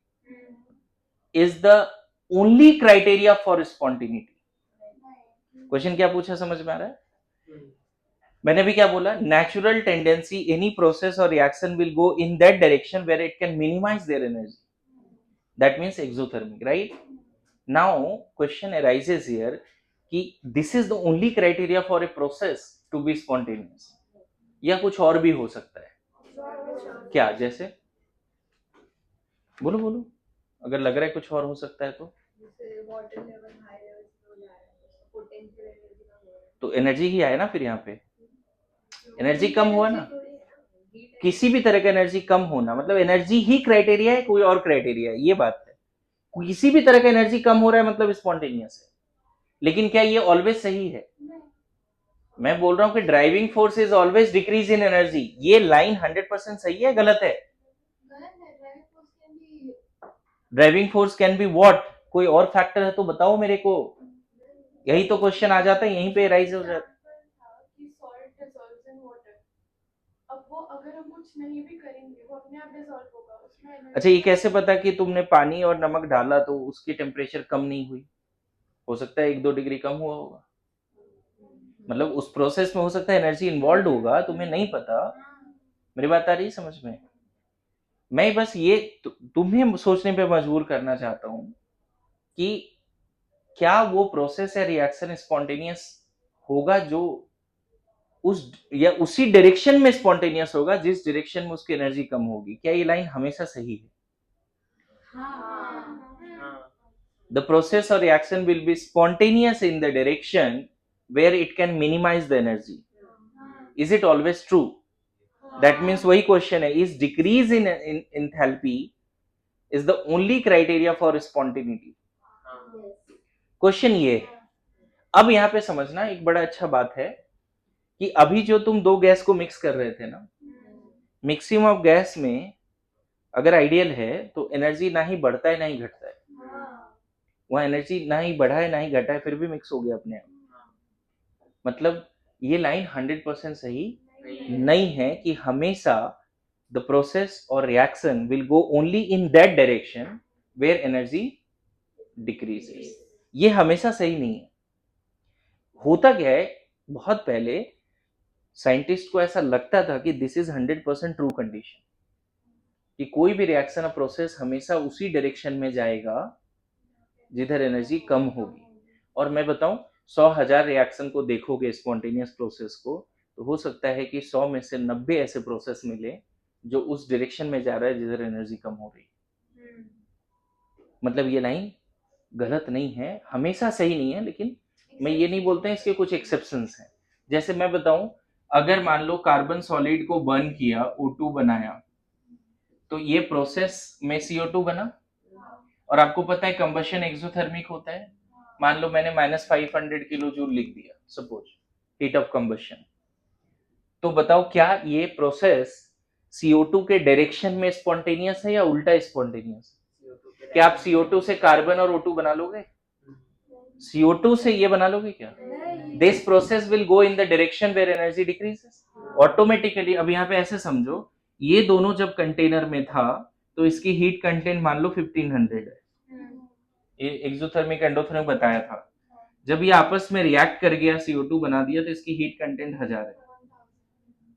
is the only criteria for spontaneity? Question क्या पूछा, समझ में आ रहा है? मैंने भी क्या बोला, नेचुरल टेंडेंसी एनी प्रोसेस और reaction will go in that direction where it can minimize their energy, that means exothermic, right? Now question arises here कि this is the only criteria for a process to be spontaneous, या कुछ और भी हो सकता है? क्या? जैसे बोलो बोलो, अगर लग रहा है कुछ और हो सकता है तो एनर्जी ही आए ना फिर यहाँ पे, एनर्जी कम हुआ ना, किसी भी तरह का एनर्जी कम होना मतलब एनर्जी ही क्राइटेरिया है, कोई और क्राइटेरिया है, ये बात है। किसी भी तरह का एनर्जी कम हो रहा है मतलब स्पॉन्टेनियस है, लेकिन क्या ये ऑलवेज सही है? मैं बोल रहा हूं कि driving force is always decrease in energy, ये लाइन 100% सही है, गलत है? Driving force can be what? कोई और फैक्टर है तो बताओ मेरे को, यही तो क्वेश्चन आ जाता है, यहीं पे राइज हो जाता है। अब वो अगर हम कुछ नहीं भी करेंगे वो अपने आप डिसॉल्व होगा उसमें। अच्छा ये कैसे पता कि तुमने पानी और नमक डाला तो उसकी टेम्परेचर कम नहीं हुई? हो सकता है 1-2 डिग्री कम हुआ होगा, मतलब उस प्रोसेस में हो सकता है एनर्जी इन्वॉल्व होगा, तुम्हें नहीं पता। मेरी बात आ रही है समझ में? मैं बस ये तुम्हें सोचने पे मजबूर करना चाहता हूं कि क्या वो प्रोसेस या रिएक्शन स्पॉन्टेनियस होगा जो उस या उसी डायरेक्शन में स्पॉन्टेनियस होगा जिस डायरेक्शन में उसकी एनर्जी कम होगी? क्या ये लाइन हमेशा सही है? the process or reaction will be spontaneous in the direction where it can minimize the energy. Is it always true? That means वही question है, is decrease in enthalpy is the only criteria for spontaneity? Question ये है. अब यहाँ पे समझना एक बड़ा अच्छा बात है कि अभी जो तुम दो गैस को मिक्स कर रहे थे ना, मिक्सिंग ऑफ गैस में अगर आइडियल है तो एनर्जी ना ही बढ़ता है ना ही घटता है. वहाँ एनर्जी ना ही बढ़ा है ना ही घटा है, फिर भी मिक्स हो गया अपने आप. मतलब ये लाइन 100% सही नहीं है कि हमेशा द प्रोसेस और reaction will go only in that direction where energy decreases. ये हमेशा सही नहीं है. होता क्या है, बहुत पहले साइंटिस्ट को ऐसा लगता था कि दिस इज 100% ट्रू कंडीशन, कि कोई भी रिएक्शन और प्रोसेस हमेशा उसी डायरेक्शन में जाएगा जिधर एनर्जी कम होगी. और मैं बताऊं, 100,000 रिएक्शन को देखोगे स्पॉन्टेनियस प्रोसेस को, तो हो सकता है कि 100 में से 90 ऐसे प्रोसेस मिले जो उस डायरेक्शन में जा रहा है जिधर एनर्जी कम हो रही है. मतलब ये लाइन गलत नहीं है, हमेशा सही नहीं है, लेकिन मैं ये नहीं बोलता इसके कुछ एक्सेप्शंस हैं. जैसे मैं बताऊं, अगर मान लो कार्बन सॉलिड को बर्न किया, O2 बनाया, तो ये प्रोसेस में CO2 बना. और आपको पता है कंबशन एक्सोथर्मिक होता है. मान लो मैंने -500 किलो जूल लिख दिया, सपोज हीट ऑफ कंबशन. तो बताओ क्या ये प्रोसेस CO2 के डायरेक्शन में स्पॉन्टेनियस है या उल्टा स्पॉन्टेनियस? क्या आप CO2 से कार्बन और O2 बना लोगे? CO2 से ये बना लोगे क्या? This process will go in the direction where energy decreases automatically. अब यहाँ पे ऐसे समझो, ये दोनों जब कंटेनर में था तो इसकी हीट कंटेंट मान लो 1500 है. ये एक्सोथर्मिक एंडोथर्मिक बताया था. जब ये आपस में रिएक्ट कर गया, CO2 बना दिया, तो इसकी हीट कंटेंट 1000 है.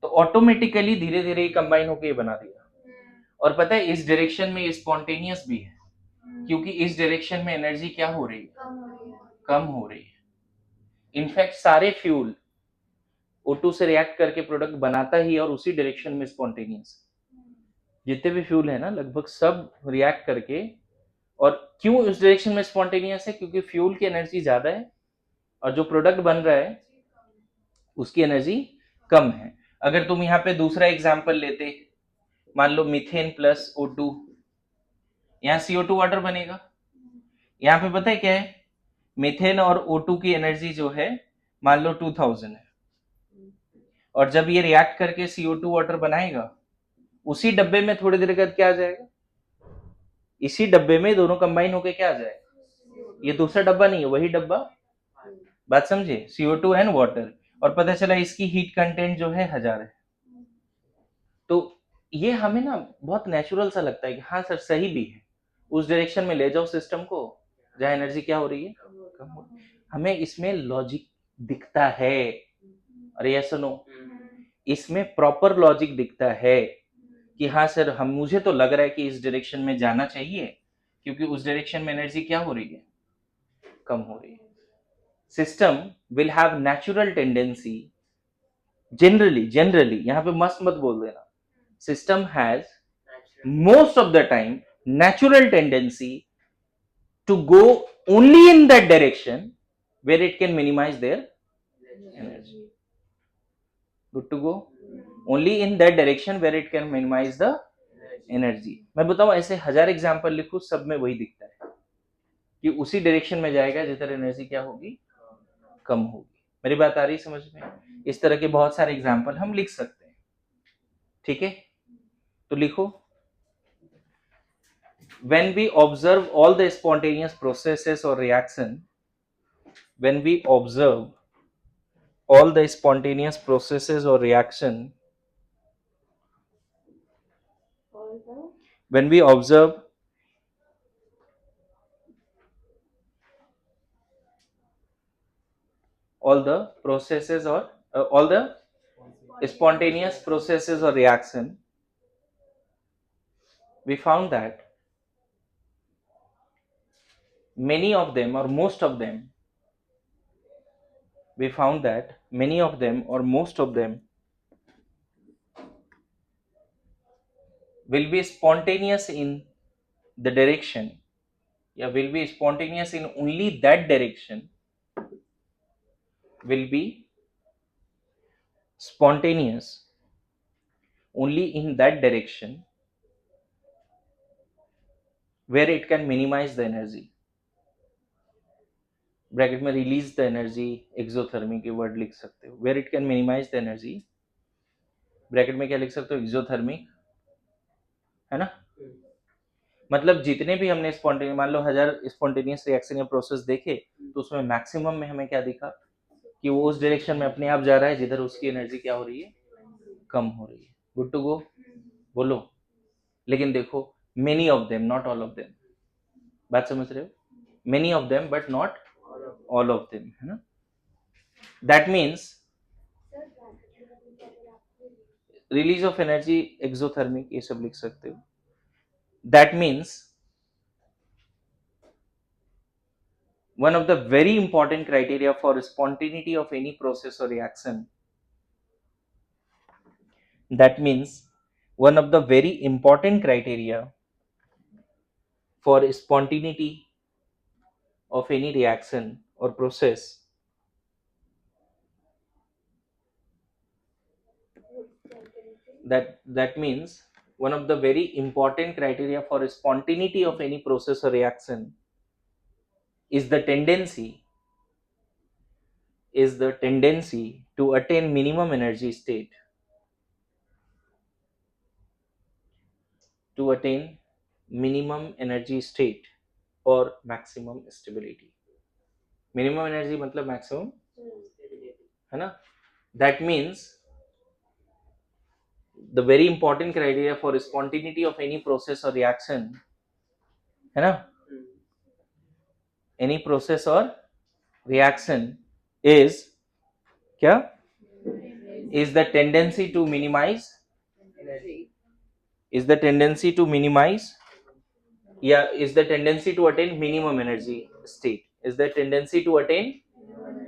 तो ऑटोमेटिकली धीरे धीरे कंबाइन होकर ये बना दिया. और पता है इस डायरेक्शन में स्पॉन्टेनियस भी है, क्योंकि इस डायरेक्शन में एनर्जी क्या हो रही है? कम हो रही है. इनफैक्ट सारे फ्यूल O2 से रिएक्ट करके प्रोडक्ट बनाता ही और उसी डायरेक्शन में स्पॉन्टेनियस. जितने भी फ्यूल है ना, लगभग सब रिएक्ट करके. और क्यों इस डायरेक्शन में स्पॉन्टेनियस है? क्योंकि फ्यूल की एनर्जी ज्यादा है और जो प्रोडक्ट बन रहा है उसकी एनर्जी कम है. अगर तुम यहाँ पे दूसरा एग्जांपल लेते, मान लो मीथेन प्लस O2, यहाँ CO2 वाटर बनेगा. यहाँ पे पता है क्या है, मीथेन और O2 की एनर्जी जो है मान लो 2000 है. और जब ये रिएक्ट करके CO2 वाटर बनाएगा, उसी डब्बे में थोड़ी देर बाद क्या आ जाएगा? इसी डब्बे में दोनों कंबाइन होके क्या आ जाएगा? ये दूसरा डब्बा नहीं है, वही डब्बा. बात समझे? CO2 and water. और पता चला इसकी हीट कंटेंट जो है 1000 है. तो ये हमें ना बहुत नेचुरल सा लगता है कि हाँ सर सही भी है, उस डायरेक्शन में ले जाओ सिस्टम को जहाँ एनर्जी क्या हो रही है? कम हो रही है. हमें इसमें लॉजिक दिखता है. अरे ये सुनो, इसमें प्रॉपर लॉजिक दिखता है कि हाँ सर, हम मुझे तो लग रहा है कि इस डायरेक्शन में जाना चाहिए, क्योंकि उस डायरेक्शन में एनर्जी क्या हो रही है? कम हो रही है. System will have natural tendency, generally यहाँ पे मस्त मत बोल देना. System has most of the time natural tendency to go only in that direction where it can minimize their energy. Good to go? Only in that direction where it can minimize the energy. मैं बताऊं, ऐसे 1000 example लिखूं, सब में वही दिखता है कि उसी डायरेक्शन में जाएगा जिधर एनर्जी क्या होगी? कम होगी. मेरी बात आ रही समझ में? इस तरह के बहुत सारे एग्जाम्पल हम लिख सकते हैं. ठीक है, तो लिखो. When we observe all the spontaneous processes or reaction, when we observe all the spontaneous processes or reaction, when we observe all the processes or all the spontaneous processes or reaction, we found that many of them or most of them, we found that many of them or most of them will be spontaneous in the direction या will be spontaneous in only that direction, will be spontaneous only in that direction where it can minimize the energy. Bracket में release the energy exothermy के word लिख सकते हो, where it can minimize the energy, bracket में क्या लिख सकते हो, एक्सोथर्मिक, है ना। मतलब जितने भी हमने स्पॉन्टेनियस, मान लो 1000 स्पॉन्टेनियस रिएक्शन या प्रोसेस देखे, तो उसमें मैक्सिमम में हमें क्या दिखा कि वो उस डायरेक्शन में अपने आप जा रहा है जिधर उसकी एनर्जी क्या हो रही है, कम हो रही है। गुड टू गो, बोलो। लेकिन देखो, many of them, not all of them, बात समझ रहे हो, many of them but not all of them, है ना। That means release of energy exothermic, ये सब लिख सकते हो। That means one of the very important criteria for spontaneity of any process or reaction, that means one of the very important criteria for spontaneity of any reaction or process that means one of the very important criteria for spontaneity of any process or reaction is the tendency to attain minimum energy state, to attain minimum energy state or maximum stability. minimum energy मतलब maximum, है ना। that means the very important criteria for spontaneity of any process or reaction, है ना, any process or reaction is क्या, is the tendency to minimize, is the tendency to minimize, या is the tendency to attain minimum energy state, is the tendency to attain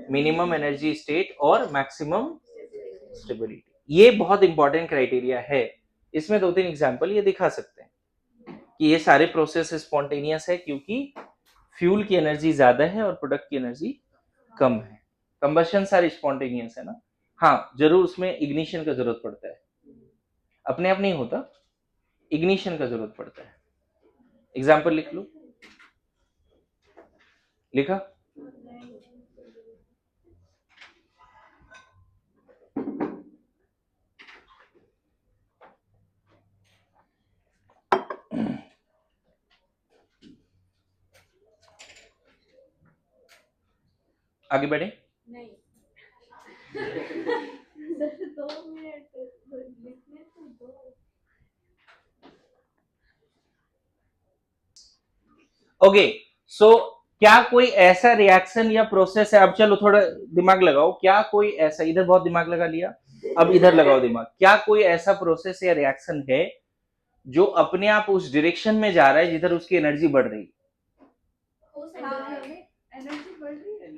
minimum energy state or maximum stability. ये बहुत important criteria है। इसमें 2-3 example ये दिखा सकते हैं कि ये सारे प्रोसेस स्पॉन्टेनियस है क्योंकि फ्यूल की एनर्जी ज्यादा है और प्रोडक्ट की एनर्जी कम है। कंबशन सारे स्पॉन्टेनियस है ना। हाँ, जरूर उसमें इग्निशन का जरूरत पड़ता है, अपने आप नहीं होता, इग्निशन का जरूरत पड़ता है। एग्जाम्पल लिख लो, लिखा, आगे बढ़े। नहीं सर 2 मिनट लिखने तो दो। ओके, सो क्या कोई ऐसा रिएक्शन या प्रोसेस है, अब चलो थोड़ा दिमाग लगाओ, क्या कोई ऐसा, इधर बहुत दिमाग लगा लिया, अब इधर लगाओ दिमाग, क्या कोई ऐसा प्रोसेस या रिएक्शन है जो अपने आप उस डायरेक्शन में जा रहा है जिधर उसकी एनर्जी बढ़ रही है,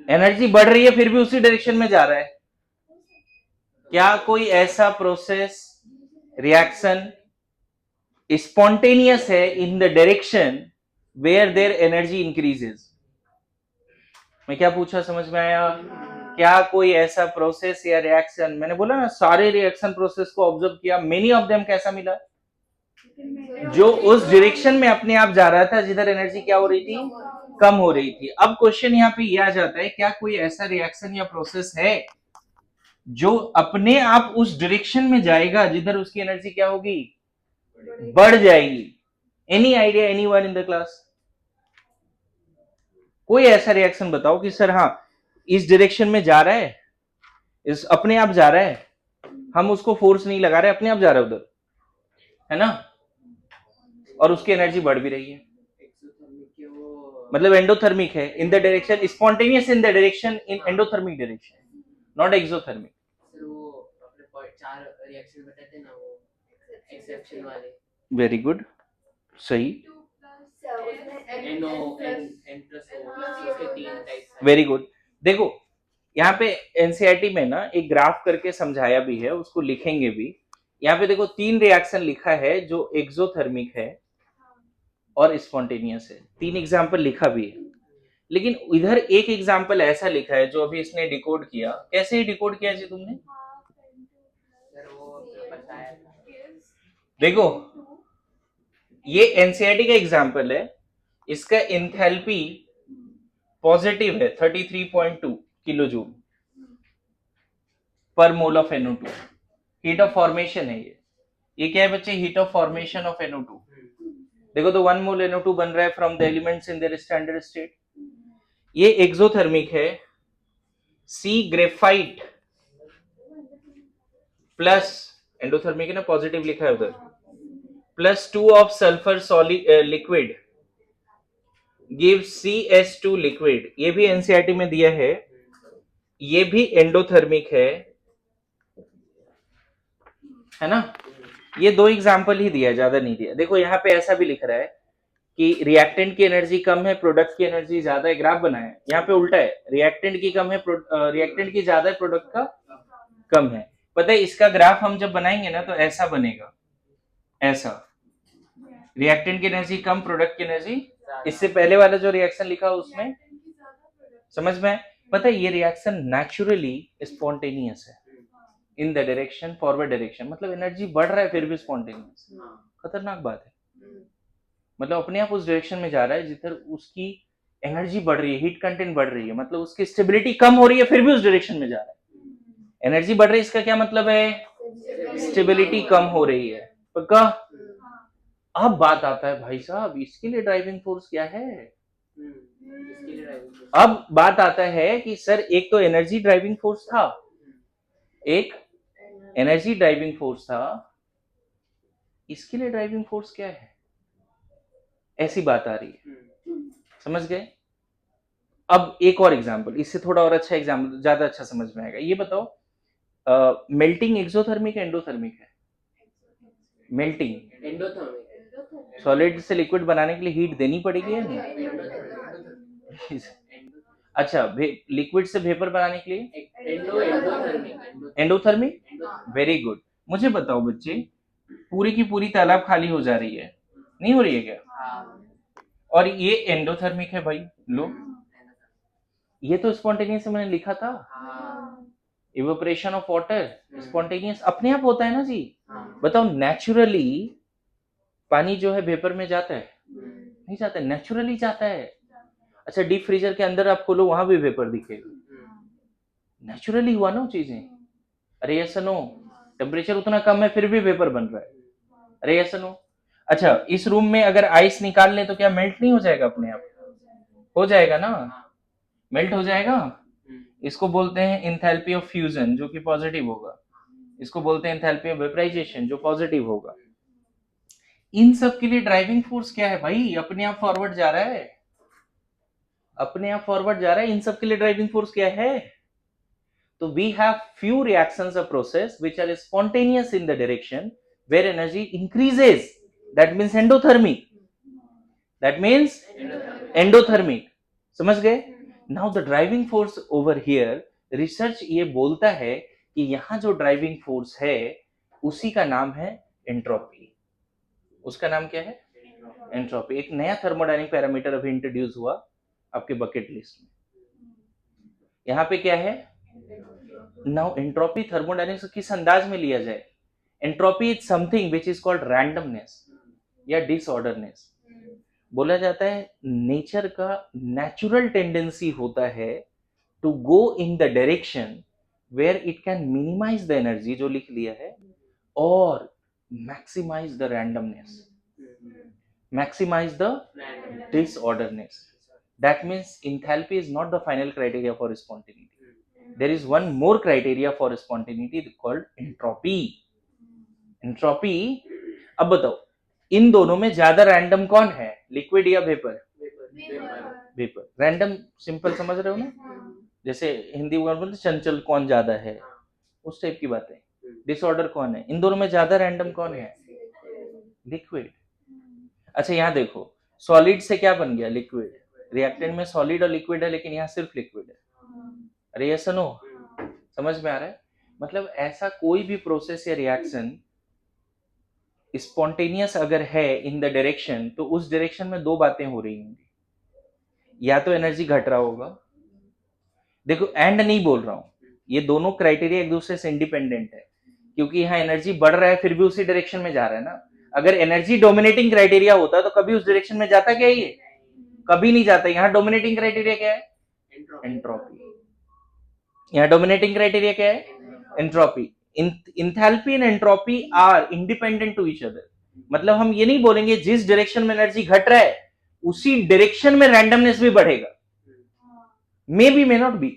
एनर्जी बढ़ रही है फिर भी उसी डायरेक्शन में जा रहा है। क्या कोई ऐसा प्रोसेस रिएक्शन स्पॉन्टेनियस है in the direction where their energy increases. मैं क्या पूछा, समझ में आया? क्या कोई ऐसा प्रोसेस या रिएक्शन, मैंने बोला ना सारे रिएक्शन प्रोसेस को ऑब्जर्व किया, मेनी ऑफ देम कैसा मिला, जो उस डायरेक्शन में अपने आप जा रहा था जिधर एनर्जी क्या हो रही थी, कम हो रही थी। अब क्वेश्चन यहाँ पे यह आ जाता है, क्या कोई ऐसा रिएक्शन या प्रोसेस है जो अपने आप उस डायरेक्शन में जाएगा जिधर उसकी एनर्जी क्या होगी, बढ़ जाएगी। Any idea, any one in the class? कोई ऐसा रिएक्शन बताओ कि सर हाँ इस डायरेक्शन में जा रहा है, इस अपने आप जा रहा है, हम उसको फोर्स नहीं लगा रहे, अपने आप जा रहा है उधर, है ना, और उसकी एनर्जी बढ़ भी रही है। मतलब एंडोथर्मिक है in the direction, spontaneous in the direction, in endothermic direction, not exothermic. Sir वो अपने 4 रिएक्शन बताते ना, वो एक्सेप्शन वाले। वेरी गुड, सही, वेरी गुड। देखो यहाँ पे एनसीईआरटी में ना एक ग्राफ करके समझाया भी है, उसको लिखेंगे भी। यहाँ पे देखो 3 रिएक्शन लिखा है जो एक्सोथर्मिक है, और स्पॉन्टेनियस है। 3 एग्जाम्पल लिखा भी है, लेकिन इधर एक एग्जाम्पल ऐसा लिखा है जो अभी इसने डिकोड किया। कैसे डिकोड किया जी तुमने? सर वो बताया था। देखो, ये एनसीईआरटी का एग्जाम्पल है, इसका एंथैल्पी पॉजिटिव है 33.2 किलो जूल पर mole of NO2। Heat of formation है ये क्या है बच्चे? Heat of formation of NO2। देखो तो 1 मोल NO2 बन रहा है from the elements in their standard state. ये एक्सोथर्मिक है। सी ग्रेफाइट प्लस एंडोथर्मिक है ना, पॉजिटिव लिखा है उधर, plus 2 of sulphur solid liquid gives CS2 liquid. ये भी एनसीईआरटी में दिया है, ये भी एंडोथर्मिक है ना। ये 2 एग्जाम्पल ही दिया, ज्यादा नहीं दिया। देखो यहाँ पे ऐसा भी लिख रहा है कि रिएक्टेंट की एनर्जी कम है, प्रोडक्ट की एनर्जी ज्यादा है। ग्राफ बनाया है, यहाँ पे उल्टा है, रिएक्टेंट की कम है, रिएक्टेंट की ज्यादा है, प्रोडक्ट का कम है। पता है इसका ग्राफ हम जब बनाएंगे ना तो ऐसा बनेगा, ऐसा, रिएक्टेंट की एनर्जी कम, प्रोडक्ट की एनर्जी। इससे पहले वाला जो रिएक्शन लिखा उसमें समझ में, पता है ये रिएक्शन नेचुरली स्पॉन्टेनियस है in the direction forward direction, मतलब एनर्जी बढ़ रहा है फिर भी स्पॉन्टेनियस। खतरनाक बात है, मतलब अपने आप उस डायरेक्शन में जा रहा है जिधर उसकी एनर्जी बढ़ रही है, हीट कंटेंट बढ़ रही है, मतलब उसकी स्टेबिलिटी कम हो रही है फिर भी उस डायरेक्शन में जा रहा है। एनर्जी बढ़ रही है, इसका क्या मतलब है? स्टेबिलिटी कम हो रही है। पक्का? अब बात आता है भाई साहब इसके लिए ड्राइविंग फोर्स क्या है। अब बात आता है कि सर एक तो एनर्जी ड्राइविंग फोर्स था, एक एनर्जी ड्राइविंग फोर्स था, इसके लिए ड्राइविंग फोर्स क्या है, ऐसी बात आ रही है। समझ गए? अब एक और एग्जांपल, इससे थोड़ा और अच्छा एग्जांपल, ज्यादा अच्छा समझ में आएगा। ये बताओ मेल्टिंग एक्सोथर्मिक है एंडोथर्मिक है? Melting endothermic. सॉलिड से लिक्विड बनाने के लिए हीट देनी पड़ेगी या नहीं? अच्छा, लिक्विड से वेपर बनाने के लिए एंडोथर्मिक। Very good. मुझे बताओ बच्चे, पूरी की पूरी तालाब खाली हो जा रही है, नहीं हो रही है क्या? और ये एंडोथर्मिक है भाई, लो, ये तो स्पॉन्टेनियस मैंने लिखा था, इवेपोरेशन ऑफ वाटर स्पॉन्टेनियस अपने आप होता है ना जी। बताओ नेचुरली पानी जो है वेपर में जाता है? नहीं जाता, नेचुरली जाता है। अच्छा, डीप फ्रीजर के अंदर आप खोलो, वहां भी वेपर दिखेगा, नेचुरली हुआ ना चीजें। अरे यस नो, टेम्परेचर उतना कम है फिर भी वेपर बन रहा है। अरे यस नो। अच्छा, इस रूम में अगर आइस निकाल ले तो क्या मेल्ट नहीं हो जाएगा अपने आप? हो जाएगा ना, मेल्ट हो जाएगा। इसको बोलते हैं एंथैल्पी ऑफ फ्यूजन, जो कि पॉजिटिव होगा। इसको बोलते हैं एंथैल्पी ऑफ वेपराइजेशन, जो पॉजिटिव होगा। इन सब के लिए ड्राइविंग फोर्स क्या है भाई? अपने आप फॉरवर्ड जा रहा है, अपने आप फॉरवर्ड जा रहा है। इन सब के लिए ड्राइविंग फोर्स क्या है? तो we have few reactions or process which are spontaneous in the direction where energy increases, that means endothermic, that means endothermic। समझ गए? now the driving force over here, research ये बोलता है कि यहाँ जो ड्राइविंग फोर्स है उसी का नाम है एंट्रोपी। उसका नाम क्या है? एंट्रोपी। एक नया थर्मोडायनेमिक पैरामीटर अभी इंट्रोड्यूस हुआ आपके बकेट लिस्ट में। यहाँ पे क्या है? नाउ एंट्रोपी थर्मोडायनेमिक्स किस अंदाज में लिया जाए? Entropy is something which is called randomness या डिसऑर्डरनेस। बोला जाता है नेचर का नेचुरल टेंडेंसी होता है to go in the direction where it can minimize the energy, जो लिख लिया है, और maximize the randomness, maximize the disorderness। That means enthalpy is not the final criteria for spontaneity. There is one more criteria for spontaneity called entropy। entropy, अब बताओ इन दोनों में ज्यादा रैंडम कौन है, लिक्विड या वेपर? वेपर। रैंडम सिंपल समझ रहे हो ना, जैसे हिंदी में बोलते चंचल कौन ज्यादा है, उस टाइप की बात है। डिसऑर्डर कौन है? इन दोनों में ज्यादा रैंडम कौन है? लिक्विड। अच्छा यहाँ देखो, सॉलिड से क्या बन गया? लिक्विड। रिएक्टेंट में सॉलिड और लिक्विड है, लेकिन यहाँ सिर्फ लिक्विड है। अरे यस नो, समझ में आ रहा है? मतलब ऐसा कोई भी प्रोसेस या रिएक्शन स्पॉन्टेनियस अगर है इन द डायरेक्शन, तो उस डायरेक्शन में दो बातें हो रही होंगी, या तो एनर्जी घट रहा होगा, देखो एंड नहीं बोल रहा हूं, ये दोनों क्राइटेरिया एक दूसरे से इंडिपेंडेंट है, क्योंकि यहाँ एनर्जी बढ़ रहा है फिर भी उसी डायरेक्शन में जा रहा है ना। अगर एनर्जी डोमिनेटिंग क्राइटेरिया होता तो कभी उस डायरेक्शन में जाता क्या ये? कभी नहीं जाता। यहाँ डोमिनेटिंग क्राइटेरिया क्या है? एंट्रोपी। यहाँ डोमिनेटिंग क्राइटेरिया क्या है? Entropy. Enthalpy and entropy are independent to each other. मतलब हम ये नहीं बोलेंगे जिस डायरेक्शन में एनर्जी घट रहा है उसी डायरेक्शन में रैंडमनेस भी बढ़ेगा, may be may not be.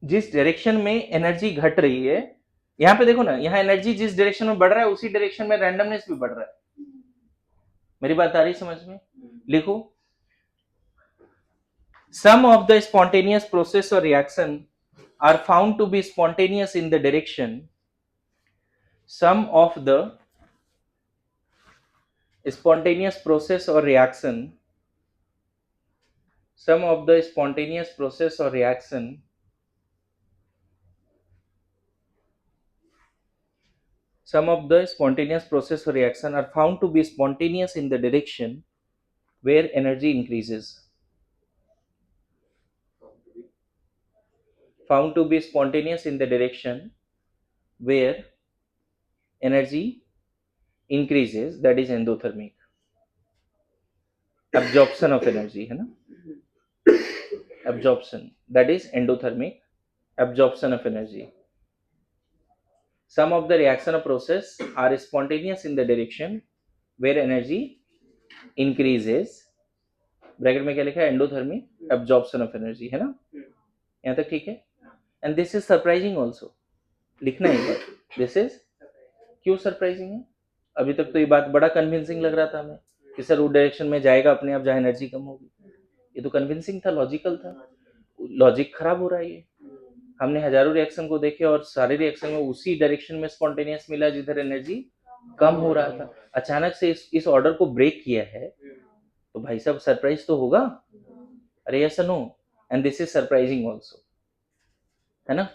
जिस डायरेक्शन में एनर्जी घट रही है, यहां पे देखो ना, यहां एनर्जी जिस डायरेक्शन में बढ़ रहा है उसी डायरेक्शन में रैंडमनेस भी बढ़ रहा है। मेरी बात आ रही समझ में? लिखो, some of the spontaneous process or reaction are found to be spontaneous in the direction, some of the spontaneous process or reaction, some of the spontaneous process or reaction some of the spontaneous process or reaction are found to be spontaneous in the direction where energy increases. Found to be spontaneous in the direction where energy increases, that is endothermic. Absorption of energy है ना, absorption, that is endothermic absorption of energy. Some of the reaction or process are spontaneous in the direction where energy increases, bracket में क्या लिखा है? Endothermic absorption of energy, है ना? यहाँ तक ठीक है? And this is surprising also, लिखना है एक बार, दिस इज। क्यों सरप्राइजिंग है? अभी तक तो ये बात बड़ा कन्विंसिंग लग रहा था हमें कि सर वो डायरेक्शन में जाएगा अपने आप जहाँ एनर्जी कम होगी। ये तो कन्विंसिंग था, लॉजिकल था। लॉजिक खराब हो रहा है ये। हमने हजारों रिएक्शन को देखे और सारे रिएक्शन में उसी डायरेक्शन में स्पॉन्टेनियस मिला जिधर एनर्जी कम हो रहा था। अचानक से इस ऑर्डर को ब्रेक किया है, तो भाई साहब सरप्राइज तो होगा। अरे yes no, and this is surprising also, है ना?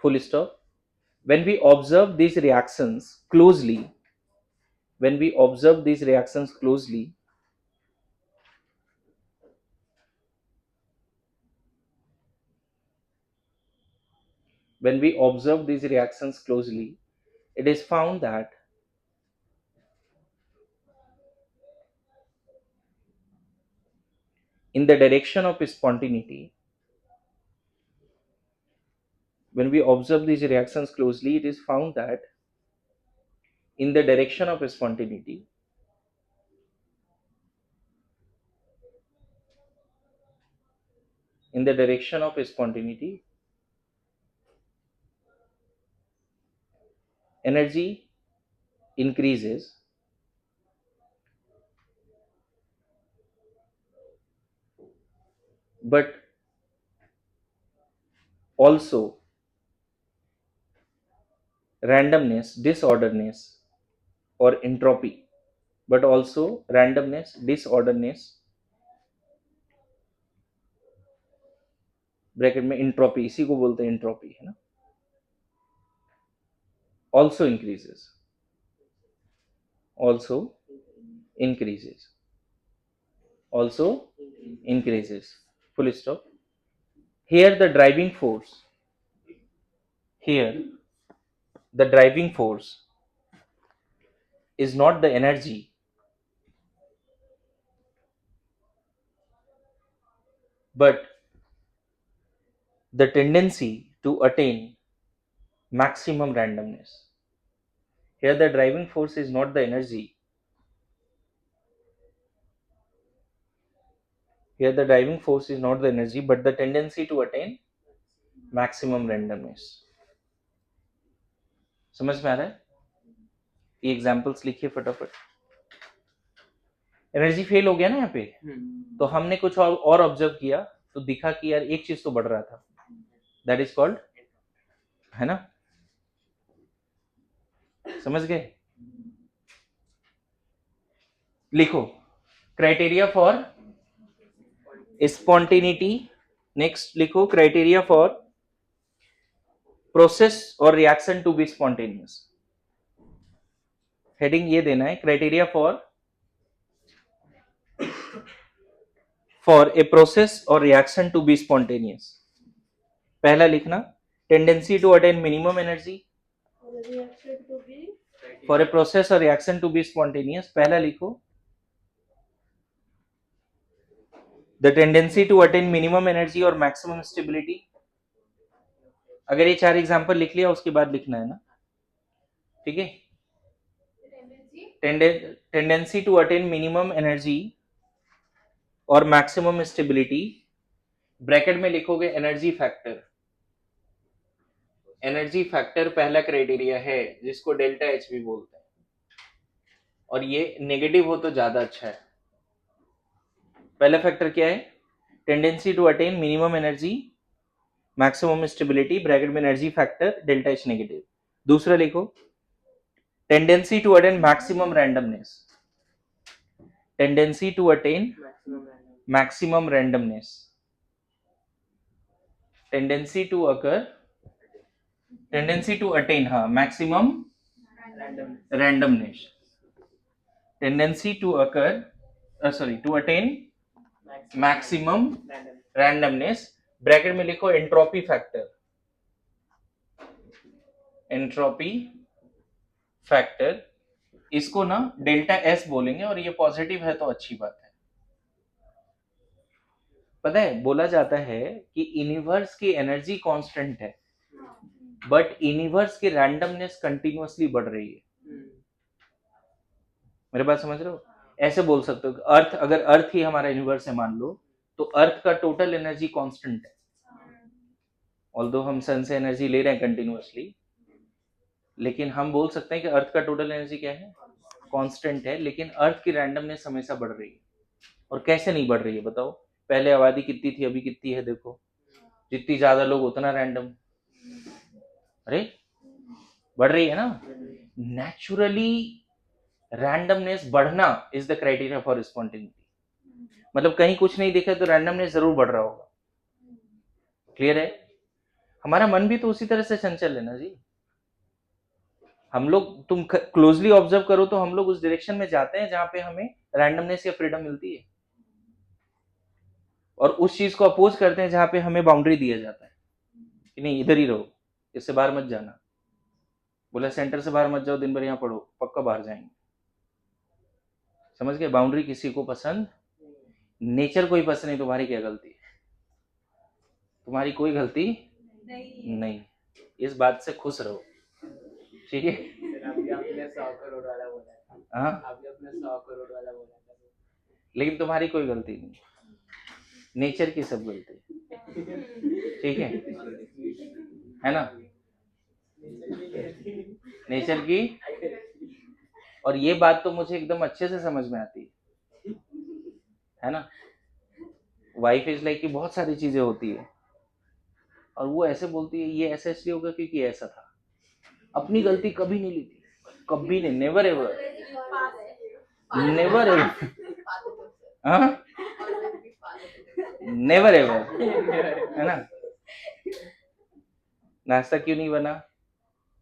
Full stop. When we observe these reactions closely, when we observe these reactions closely, when we observe these reactions closely, it is found that in the direction of spontaneity, when we observe these reactions closely, it is found that in the direction of spontaneity, in the direction of spontaneity, energy increases, but also randomness, disorderness, or entropy, but also randomness, disorderness, bracket में entropy, इसी को बोलते हैं entropy, है ना? also increases, also increases, also increases, full stop. Here the driving force, here the driving force is not the energy, but the tendency to attain maximum randomness. Here the driving force is not the energy, here the driving force is not the energy but the tendency to attain maximum randomness. समझ में आ रहा है? ये examples लिखिए फटाफट। Energy fail हो गया ना यहाँ पे, तो हमने कुछ और ऑब्जर्व किया तो दिखा कि यार एक चीज तो बढ़ रहा था, दैट इज कॉल्ड, है ना? समझ गए? लिखो क्राइटेरिया फॉर स्पॉन्टेनिटी, नेक्स्ट लिखो क्राइटेरिया फॉर प्रोसेस और reaction to be spontaneous. Heading ये देना है, क्राइटेरिया फॉर ए प्रोसेस और रिएक्शन टू बी स्पॉन्टेनियस। पहला लिखना, tendency to attain minimum energy For the reaction to be for a process और reaction to be spontaneous. पहला लिखो, the tendency to attain minimum energy और maximum stability. अगर ये 4 example लिख लिया उसके बाद लिखना है ना, ठीक है। Tendency to attain minimum energy और मैक्सिमम स्टेबिलिटी, ब्रैकेट में लिखोगे एनर्जी फैक्टर। एनर्जी फैक्टर पहला क्राइटेरिया है जिसको डेल्टा एच भी बोलते हैं, और ये नेगेटिव हो तो ज्यादा अच्छा है। पहला फैक्टर क्या है, tendency to attain minimum energy maximum stability, bracket में energy factor delta H negative. दूसरा लिखो, tendency to attain maximum randomness, tendency to attain maximum randomness, tendency to attain maximum randomness, tendency to attain maximum randomness, bracket में लिखो entropy factor, entropy factor. इसको ना delta S बोलेंगे, और ये positive है तो अच्छी बात है। पता है, बोला जाता है कि यूनिवर्स की एनर्जी कांस्टेंट है, बट यूनिवर्स की रैंडमनेस कंटिन्यूअसली बढ़ रही है। मेरे बात समझ रहे हो? ऐसे बोल सकते हो, अर्थ, अगर अर्थ ही हमारा यूनिवर्स है मान लो, तो अर्थ का टोटल एनर्जी कांस्टेंट है। ऑल्दो हम सन से एनर्जी ले रहे हैं कंटिन्यूअसली, लेकिन हम बोल सकते हैं कि अर्थ का टोटल एनर्जी क्या है, कांस्टेंट है, लेकिन अर्थ की रैंडमनेस हमेशा बढ़ रही है। और कैसे नहीं बढ़ रही है बताओ? पहले आबादी कितनी थी, अभी कितनी है देखो, जितनी ज्यादा लोग उतना रैंडम। अरे बढ़ रही है ना। नेचुरली रैंडमनेस बढ़ना is the criteria for spontaneity. मतलब कहीं कुछ नहीं दिखा तो रैंडमनेस जरूर बढ़ रहा होगा। क्लियर है? हमारा मन भी तो उसी तरह से चंचल है ना जी। हम लोग, तुम क्लोजली ऑब्जर्व करो तो हम लोग उस डायरेक्शन में जाते हैं जहां पे हमें रैंडमनेस या फ्रीडम मिलती है, और उस चीज को अपोज करते हैं जहां पे हमें बाउंड्री दिया जाता है कि नहीं इधर ही रहो, इससे बाहर मत जाना। बोला सेंटर से बाहर मत जाओ, दिन भर यहाँ पढ़ो, पक्का बाहर जाएंगे। समझ गए? बाउंड्री किसी को पसंद, नेचर को ही पसंद नहीं। तुम्हारी क्या गलती है? तुम्हारी कोई गलती नहीं। इस बात से खुश रहो, ठीक है? आपने 100 करोड़ वाला बोला, हाँ, आपने अपने 100 करोड़ वाला बोला था, लेकिन तुम्हारी कोई गलती नहीं, नेचर की सब गलती, ठीक है ना? नेचर की। और ये बात तो मुझे एकदम अच्छे से समझ में आती है ना? वाइफ इज लाइक कि बहुत सारी चीजें होती है, और वो ऐसे बोलती है ये ऐसा इसलिए होगा क्योंकि ऐसा था। अपनी गलती कभी नहीं लेती, कभी नहीं, नेवर एवर, नेवर एवर, हाँ, नेवर एवर, है ना? नाश्ता क्यों नहीं बना?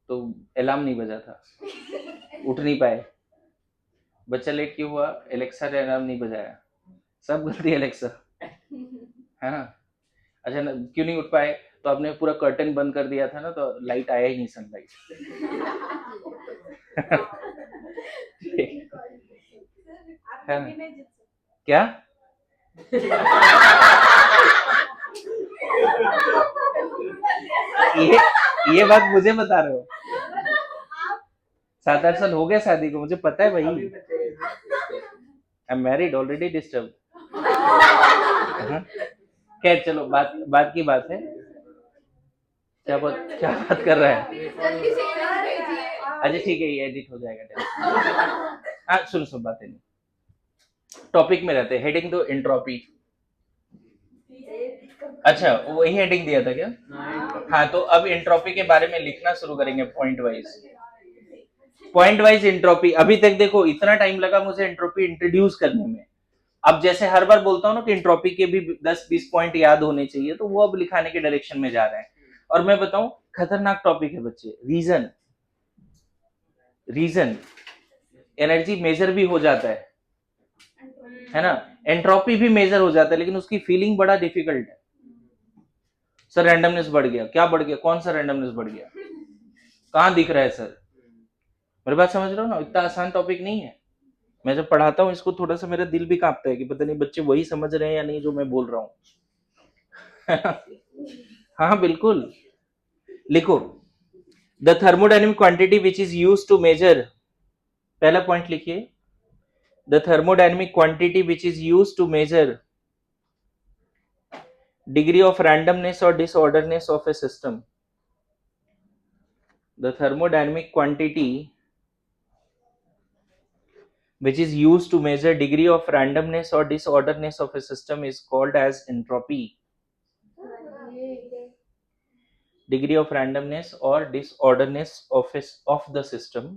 तो अलार्म नहीं बजा था, उठ नहीं पाए। बच्चा लेट क्यों हुआ? एलेक्सा ने अलार्म नहीं बजाया। सब गलती एलेक्सा, है ना? अच्छा, क्यों नहीं उठ पाए? तो आपने पूरा कर्टन बंद कर दिया था ना, तो लाइट आया ही नहीं, सनलाइट। है ना? क्या? ये बात मुझे बता रहे हो? 7-8 साल हो गए शादी को, मुझे पता है भाई। I am married already, disturb. खैर चलो, बात की बात है। क्या बात कर रहा है? अच्छा ठीक है, ये एडिट हो जाएगा। हाँ सुन बातें नहीं, टॉपिक में रहते। हेडिंग दो, एंट्रोपी। अच्छा, वही हेडिंग दिया था क्या? हाँ, तो अब एंट्रोपी के बारे में लिखना शुरू करेंगे पॉइंट वाइज एंट्रोपी। अभी तक देखो इतना टाइम लगा मुझे एंट्रोपी इंट्रोड्यूस करने में। अब जैसे हर बार बोलता हूँ ना कि एंट्रोपी के भी 10-20 पॉइंट याद होने चाहिए, तो वो अब लिखाने के डायरेक्शन में जा रहे हैं। और मैं बताऊं, खतरनाक टॉपिक है बच्चे। रीजन एनर्जी मेजर भी हो जाता है ना, एंट्रोपी भी मेजर हो जाता है, लेकिन उसकी फीलिंग बड़ा डिफिकल्ट है। सर रैंडमनेस बढ़ गया, क्या बढ़ गया, कौन सा रैंडमनेस बढ़ गया, कहाँ दिख रहा है सर? मेरी बात समझ रहे हो ना, इतना आसान टॉपिक नहीं है। मैं जब पढ़ाता हूँ इसको थोड़ा सा मेरा दिल भी कांपता है कि पता नहीं बच्चे वही समझ रहे हैं या नहीं जो मैं बोल रहा हूँ। हाँ बिल्कुल, लिखो the thermodynamic quantity which is use to measure, पहला पॉइंट लिखिए, the thermodynamic quantity which is use to measure degree of randomness or disorderness of a system. The thermodynamic quantity which is used to measure degree of randomness or disorderness of a system is called as entropy. Degree of randomness or disorderness of the system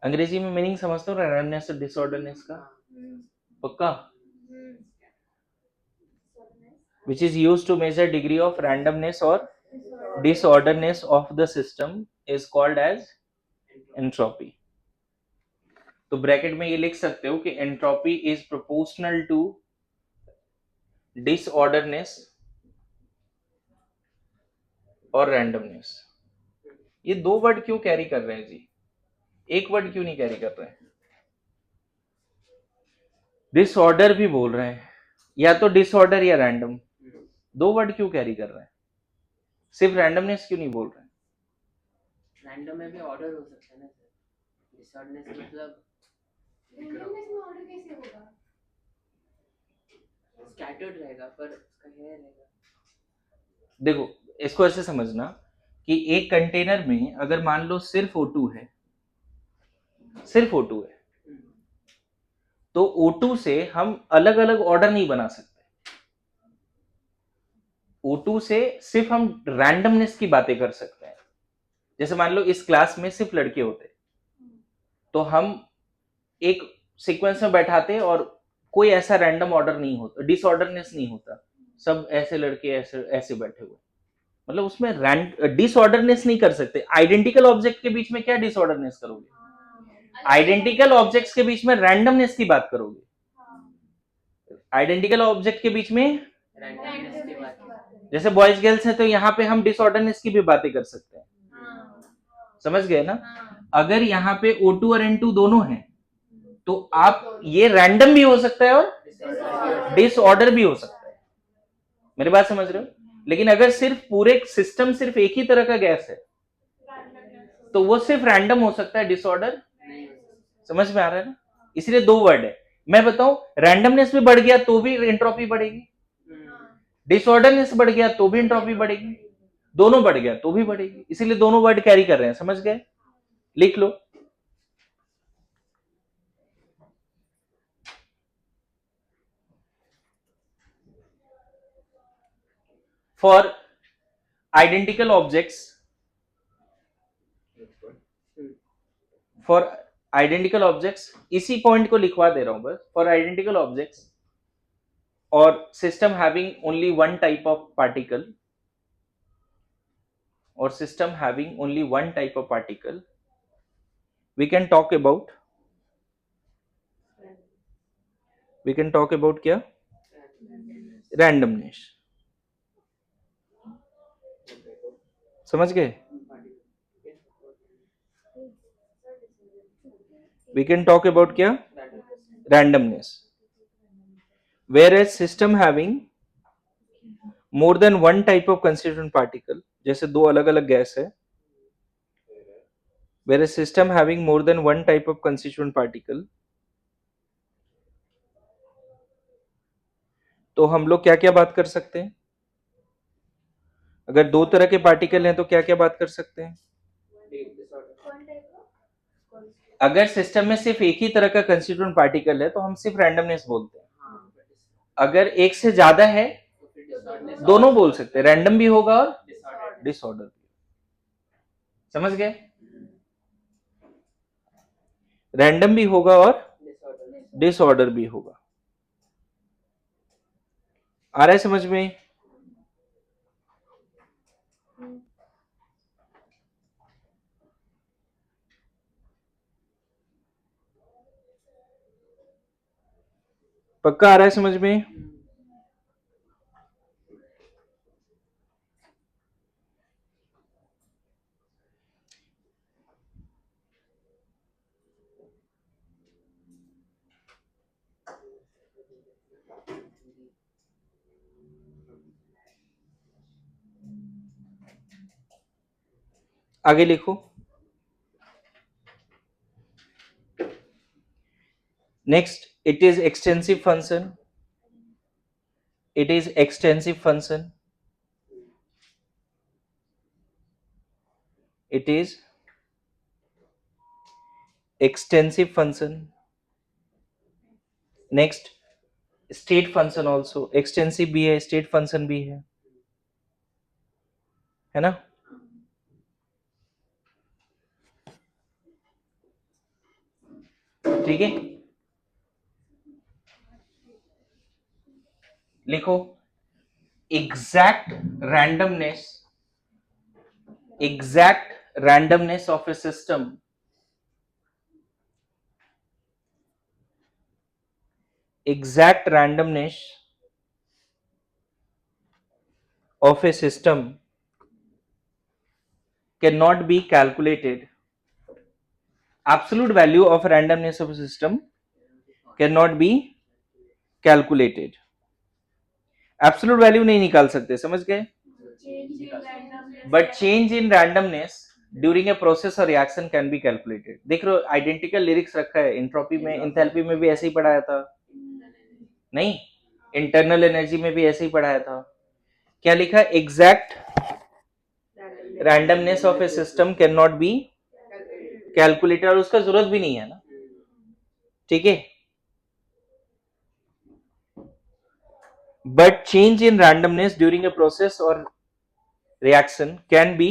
अंग्रेजी में meaning समझते हो randomness और disorderness का? पक्का? which is used to measure degree of randomness or disorderness of the system is called as entropy. तो bracket में ये लिख सकते हो कि entropy is proportional to disorderness और रैंडमनेस। ये दो वर्ड क्यों कैरी कर रहे हैं जी, एक वर्ड क्यों नहीं कैरी कर रहे हैं? डिसऑर्डर भी बोल रहे हैं, या तो डिसऑर्डर या रैंडम, दो वर्ड क्यों कैरी कर रहे हैं? सिर्फ रैंडमनेस क्यों नहीं बोल रहे हैं? रैंडम में भी ऑर्डर हो सकता है ना सर, डिसऑर्डरनेस मतलब रैंडमनेस में ऑर्डर कैसे होगा? स्कैटर्ड रहेगा पर उसका है रहेगा। देखो इसको ऐसे समझना कि एक कंटेनर में अगर मान लो सिर्फ O2 है, सिर्फ O2 है, तो O2 से हम अलग अलग ऑर्डर नहीं बना सकते। O2 से सिर्फ हम रैंडमनेस की बातें कर सकते हैं। जैसे मान लो इस क्लास में सिर्फ लड़के होते तो हम एक सीक्वेंस में बैठाते और कोई ऐसा रैंडम ऑर्डर नहीं होता, डिसऑर्डरनेस नहीं होता, सब ऐसे लड़के ऐसे ऐसे बैठे हुए, मतलब उसमें डिसऑर्डरनेस नहीं कर सकते। आइडेंटिकल ऑब्जेक्ट के बीच में क्या डिसऑर्डरनेस करोगे? आइडेंटिकल ऑब्जेक्ट्स के बीच में रैंडमनेस की बात करोगे। आइडेंटिकल ऑब्जेक्ट के बीच में रैंडमनेस की बात जैसे बॉयज गर्ल्स है तो यहाँ पे हम डिसऑर्डरनेस की भी बातें कर सकते हैं। समझ गए ना? अगर यहाँ पे O2 और N2 दोनों हैं तो आप ये रैंडम भी हो सकता है और डिसऑर्डर भी हो सकता है। मेरी बात समझ रहे हो? लेकिन अगर सिर्फ पूरे सिस्टम सिर्फ एक ही तरह का गैस है तो वो सिर्फ रैंडम हो सकता है, डिसऑर्डर नहीं हो सकता। समझ में आ रहा है ना? इसलिए दो वर्ड है। मैं बताऊं, रैंडमनेस भी बढ़ गया तो भी एंट्रोपी बढ़ेगी, डिसऑर्डरनेस बढ़ गया तो भी एंट्रोपी बढ़ेगी, दोनों बढ़ गया तो भी बढ़ेगी, इसीलिए दोनों वर्ड कैरी कर रहे हैं। समझ गए? लिख लो। For identical objects, for identical objects, इसी पॉइंट को लिखवा दे रहा हूं बस। फॉर आइडेंटिकल ऑब्जेक्ट्स और system having only one type of particle, or system having only one type of particle, we can talk about क्या? randomness। समझ गए? we can talk about क्या? randomness। whereas system having more than one type of constituent particle, जैसे दो अलग अलग gas है, whereas system having more than one type of constituent particle, तो हम लोग क्या क्या बात कर सकते हैं? अगर दो तरह के पार्टिकल हैं तो क्या क्या बात कर सकते हैं? अगर सिस्टम में सिर्फ एक ही तरह का कंस्टिट्यूएंट पार्टिकल है तो हम सिर्फ रैंडमनेस बोलते हैं। अगर एक से ज्यादा है दोनों बोल सकते हैं, रैंडम भी होगा और डिसऑर्डर भी। समझ गए? रैंडम भी होगा और डिसऑर्डर भी होगा। आ रहा है समझ में? पक्का आ रहा है समझ में? आगे लिखो। Next, it is extensive function. It is extensive function. It is extensive function. Next, state function also. Extensive भी है, state function भी है ना? ठीक है, लिखो। exact randomness of a system exact randomness of a system cannot be calculated. Absolute value of randomness of a system cannot be calculated. Absolute value नहीं निकाल सकते, समझ गए? But change in randomness during a process और reaction can be calculated. देख रहे हो, identical lyrics रखा है। एंट्रोपी में, एंथैल्पी में भी ऐसे ही पढ़ाया था, नहीं? इंटरनल एनर्जी में भी ऐसे ही पढ़ाया था। क्या लिखा? Exact randomness of A system can not be calculated, और उसका जरूरत भी नहीं है ना, ठीक है? But change in randomness during a process or reaction can be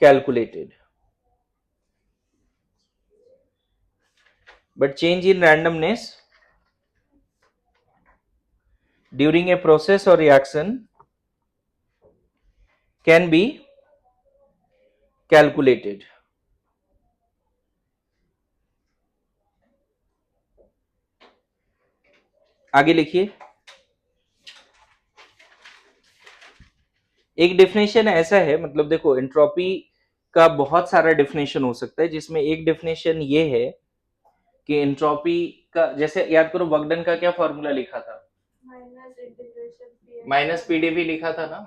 calculated. But change in randomness during a process or reaction can be calculated. आगे लिखिए। एक डेफिनेशन ऐसा है, मतलब देखो, एंट्रोपी का बहुत सारा डेफिनेशन हो सकता है, जिसमें एक डेफिनेशन ये है कि एंट्रोपी का, जैसे याद करो बगडन का क्या फॉर्मूला लिखा था? माइनस पीडीवी लिखा था ना।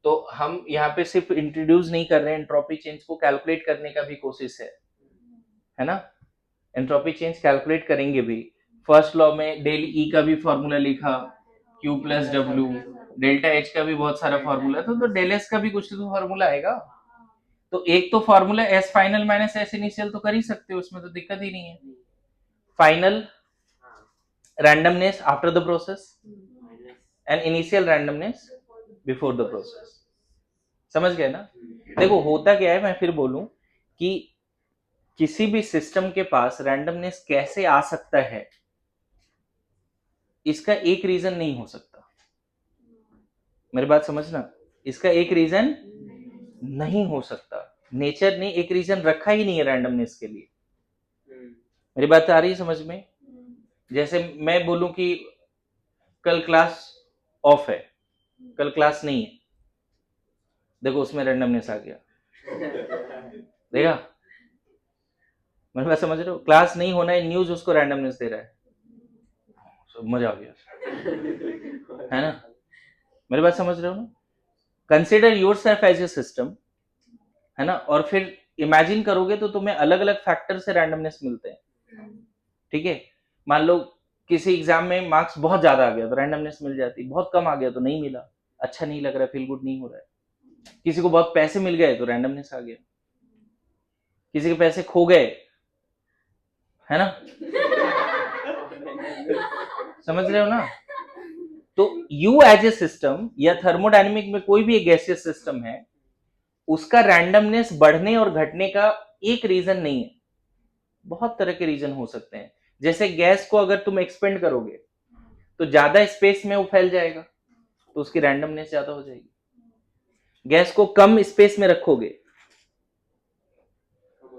तो हम यहाँ पे सिर्फ इंट्रोड्यूस नहीं कर रहे हैं, एंट्रोपी चेंज को कैलकुलेट करने का भी कोशिश है ना? एंट्रोपी चेंज कैलकुलेट करेंगे भी। फर्स्ट लॉ में डेल ई का भी फॉर्मूला लिखा, Q plus W, delta H का भी बहुत सारा फॉर्मूला था, तो डेल एस का भी कुछ तो फॉर्मूला आएगा। तो एक तो formula S final minus S initial तो कर ही सकते हो, उसमें तो दिक्कत ही नहीं है। Final randomness after the process and initial randomness before the process. समझ गए ना? देखो होता क्या है, मैं फिर बोलूं कि किसी भी सिस्टम के पास रैंडमनेस कैसे आ सकता है, इसका एक रीजन नहीं हो सकता। मेरी बात समझना, इसका एक रीजन नहीं हो सकता। नेचर ने एक रीजन रखा ही नहीं है रैंडमनेस के लिए। मेरी बात आ रही है समझ में? जैसे मैं बोलूं कि कल क्लास ऑफ है, कल क्लास नहीं है, देखो उसमें रैंडमनेस आ गया, देखा? मेरी बात समझ रहे हो? क्लास नहीं होना है, न्यूज उसको रैंडमनेस दे रहा है, मजा आ गया, है ना? मेरी बात समझ रहे हो ना? Consider yourself as a system, है ना? और फिर इमेजिन करोगे तो तुम्हें अलग अलग फैक्टर से रैंडमनेस मिलते हैं, ठीक है? मान लो किसी एग्जाम में मार्क्स बहुत ज्यादा आ गया तो रैंडमनेस मिल जाती, बहुत कम आ गया तो नहीं मिला, अच्छा नहीं लग रहा, फील गुड नहीं हो रहा है। किसी को बहुत पैसे मिल गए तो रैंडमनेस आ गया, किसी के पैसे खो गए, है ना? समझ रहे हो ना? तो यू एज ए सिस्टम या थर्मोडायनेमिक में कोई भी एक गैसियस सिस्टम है, उसका रैंडमनेस बढ़ने और घटने का एक रीजन नहीं है, बहुत तरह के रीजन हो सकते हैं। जैसे गैस को अगर तुम एक्सपेंड करोगे तो ज्यादा स्पेस में वो फैल जाएगा, तो उसकी रैंडमनेस ज्यादा हो जाएगी। गैस को कम स्पेस में रखोगे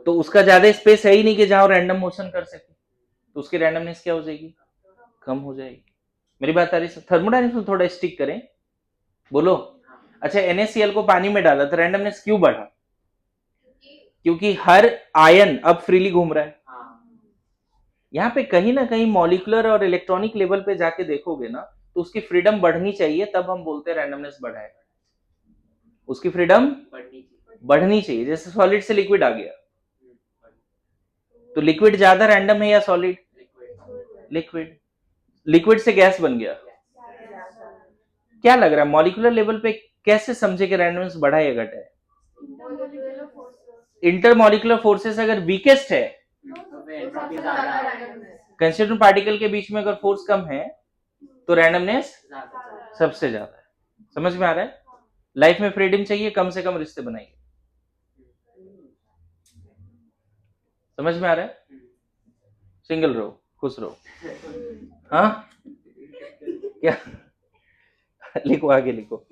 तो उसका ज्यादा स्पेस है ही नहीं कि जहां रैंडम मोशन कर सके, तो उसकी रैंडमनेस क्या हो जाएगी, कम हो जाएगी। मेरी बात आ रही है? थर्मोडायनेमिक्स में थोड़ा स्टिक करें, बोलो। अच्छा, NaCl को पानी में डाला तो रैंडमनेस क्यों बढ़ा? क्योंकि हर आयन अब फ्रीली घूम रहा है। यहाँ पे कहीं ना कहीं मॉलिक्यूलर और इलेक्ट्रॉनिक लेवल पे जाके देखोगे ना, तो उसकी फ्रीडम बढ़नी चाहिए, तब हम बोलते हैं रैंडमनेस बढ़ा है। उसकी फ्रीडम बढ़नी चाहिए। जैसे सॉलिड से लिक्विड आ गया, तो लिक्विड ज्यादा रैंडम है या सॉलिड? लिक्विड। लिक्विड से गैस बन गया, क्या लग रहा है मॉलिक्यूलर लेवल पे कैसे समझे कि रैंडमनेस बढ़ा या घटा है? इंटरमॉलिक्यूलर फोर्सेस अगर वीकेस्ट है, कंस्टिट्यूएंट पार्टिकल के बीच में अगर फोर्स कम है तो रैंडमनेस सबसे ज्यादा है। समझ में आ रहा है? लाइफ में फ्रीडम चाहिए, कम से कम रिश्ते बनाइए। समझ में आ रहा है? सिंगल रहो, खुश रहो। हाँ क्या? लिखो, आगे लिखो।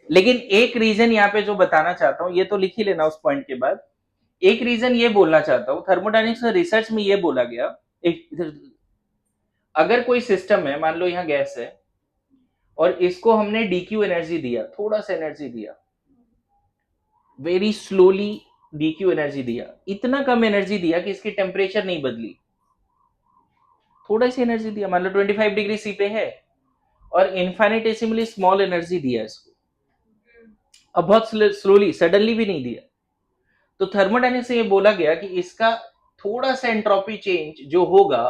लेकिन एक रीजन यहाँ पे जो बताना चाहता हूं, ये तो लिख ही लेना उस पॉइंट के बाद। एक रीजन ये बोलना चाहता हूं, थर्मोडायनेमिक्स रिसर्च में ये बोला गया, अगर कोई सिस्टम है, मान लो यहाँ गैस है और इसको हमने डीक्यू एनर्जी दिया, थोड़ा सा एनर्जी दिया, वेरी स्लोली डीक्यू एनर्जी दिया, इतना कम एनर्जी दिया कि इसकी टेम्परेचर नहीं बदली, थोड़ा सी एनर्जी दिया, मान लो 25 डिग्री सी पे है, और इन्फाइनेटेसिमली स्मॉल एनर्जी दिया इसको, अब बहुत स्लोली, सडनली भी नहीं दिया, तो थर्मोडायनेमिक्स से ये बोला गया कि इसका थोड़ा सा एंट्रोपी चेंज जो होगा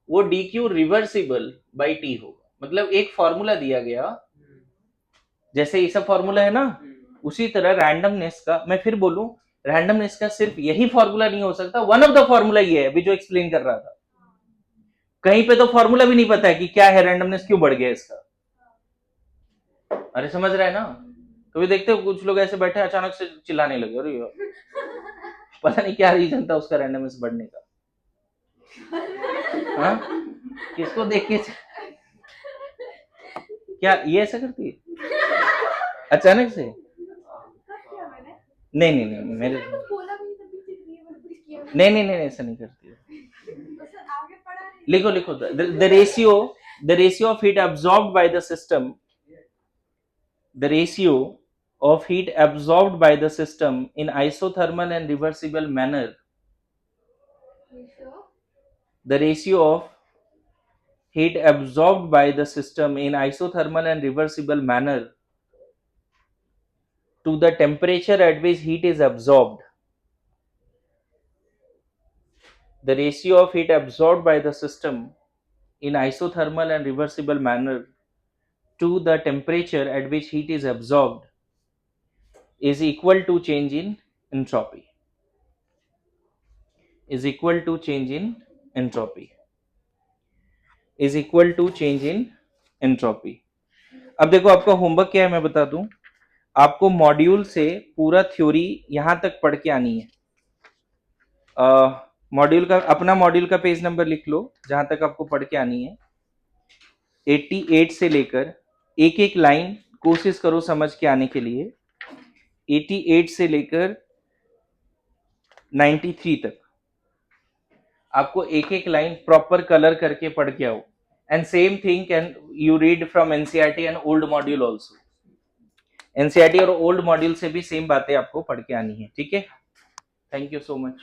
वो डीक्यू रिवर्सिबल बाई टी होगा। मतलब एक फॉर्मूला दिया गया, जैसे ये सब फॉर्मूला है ना, उसी तरह रैंडमनेस का, मैं फिर बोलूं, रैंडमनेस का सिर्फ यही फॉर्मूला नहीं हो सकता, वन ऑफ द फॉर्मूला ये है अभी जो एक्सप्लेन कर रहा था। कहीं पे तो फॉर्मूला भी नहीं पता है कि क्या है, रैंडमनेस क्यों बढ़ गया इसका। अरे समझ रहा है ना? कभी देखते हो कुछ लोग ऐसे बैठे अचानक से चिल्लाने लगे, अरे यार पता नहीं क्या रीजन था उसका रैंडमनेस बढ़ने का। हाँ, किसको देख के क्या ये ऐसा करती है अचानक से? नहीं नहीं नहीं, मेरे नहीं, ऐसा नहीं करती है। लिखो लिखो, the ratio of heat absorbed by the system, the ratio of heat absorbed by the system in isothermal and reversible manner, the ratio of heat absorbed by the system in isothermal and reversible manner to the temperature at which heat is absorbed, the ratio of heat absorbed by the system in isothermal and reversible manner to the temperature at which heat is absorbed is equal to change in entropy, is equal to change in entropy, is equal to change in entropy. अब देखो आपका homework क्या है मैं बता दूं, आपको module से पूरा थ्योरी यहां तक पढ़ के आनी है। मॉड्यूल का, अपना मॉड्यूल का पेज नंबर लिख लो जहां तक आपको पढ़ के आनी है। 88 से लेकर एक एक लाइन कोशिश करो समझ के आने के लिए, 88 से लेकर 93 तक आपको एक एक लाइन प्रॉपर कलर करके पढ़ के आओ। And same thing can you read from NCERT and old module also. NCERT और ओल्ड मॉड्यूल से भी सेम बातें आपको पढ़ के आनी है, ठीक है? Thank you so much.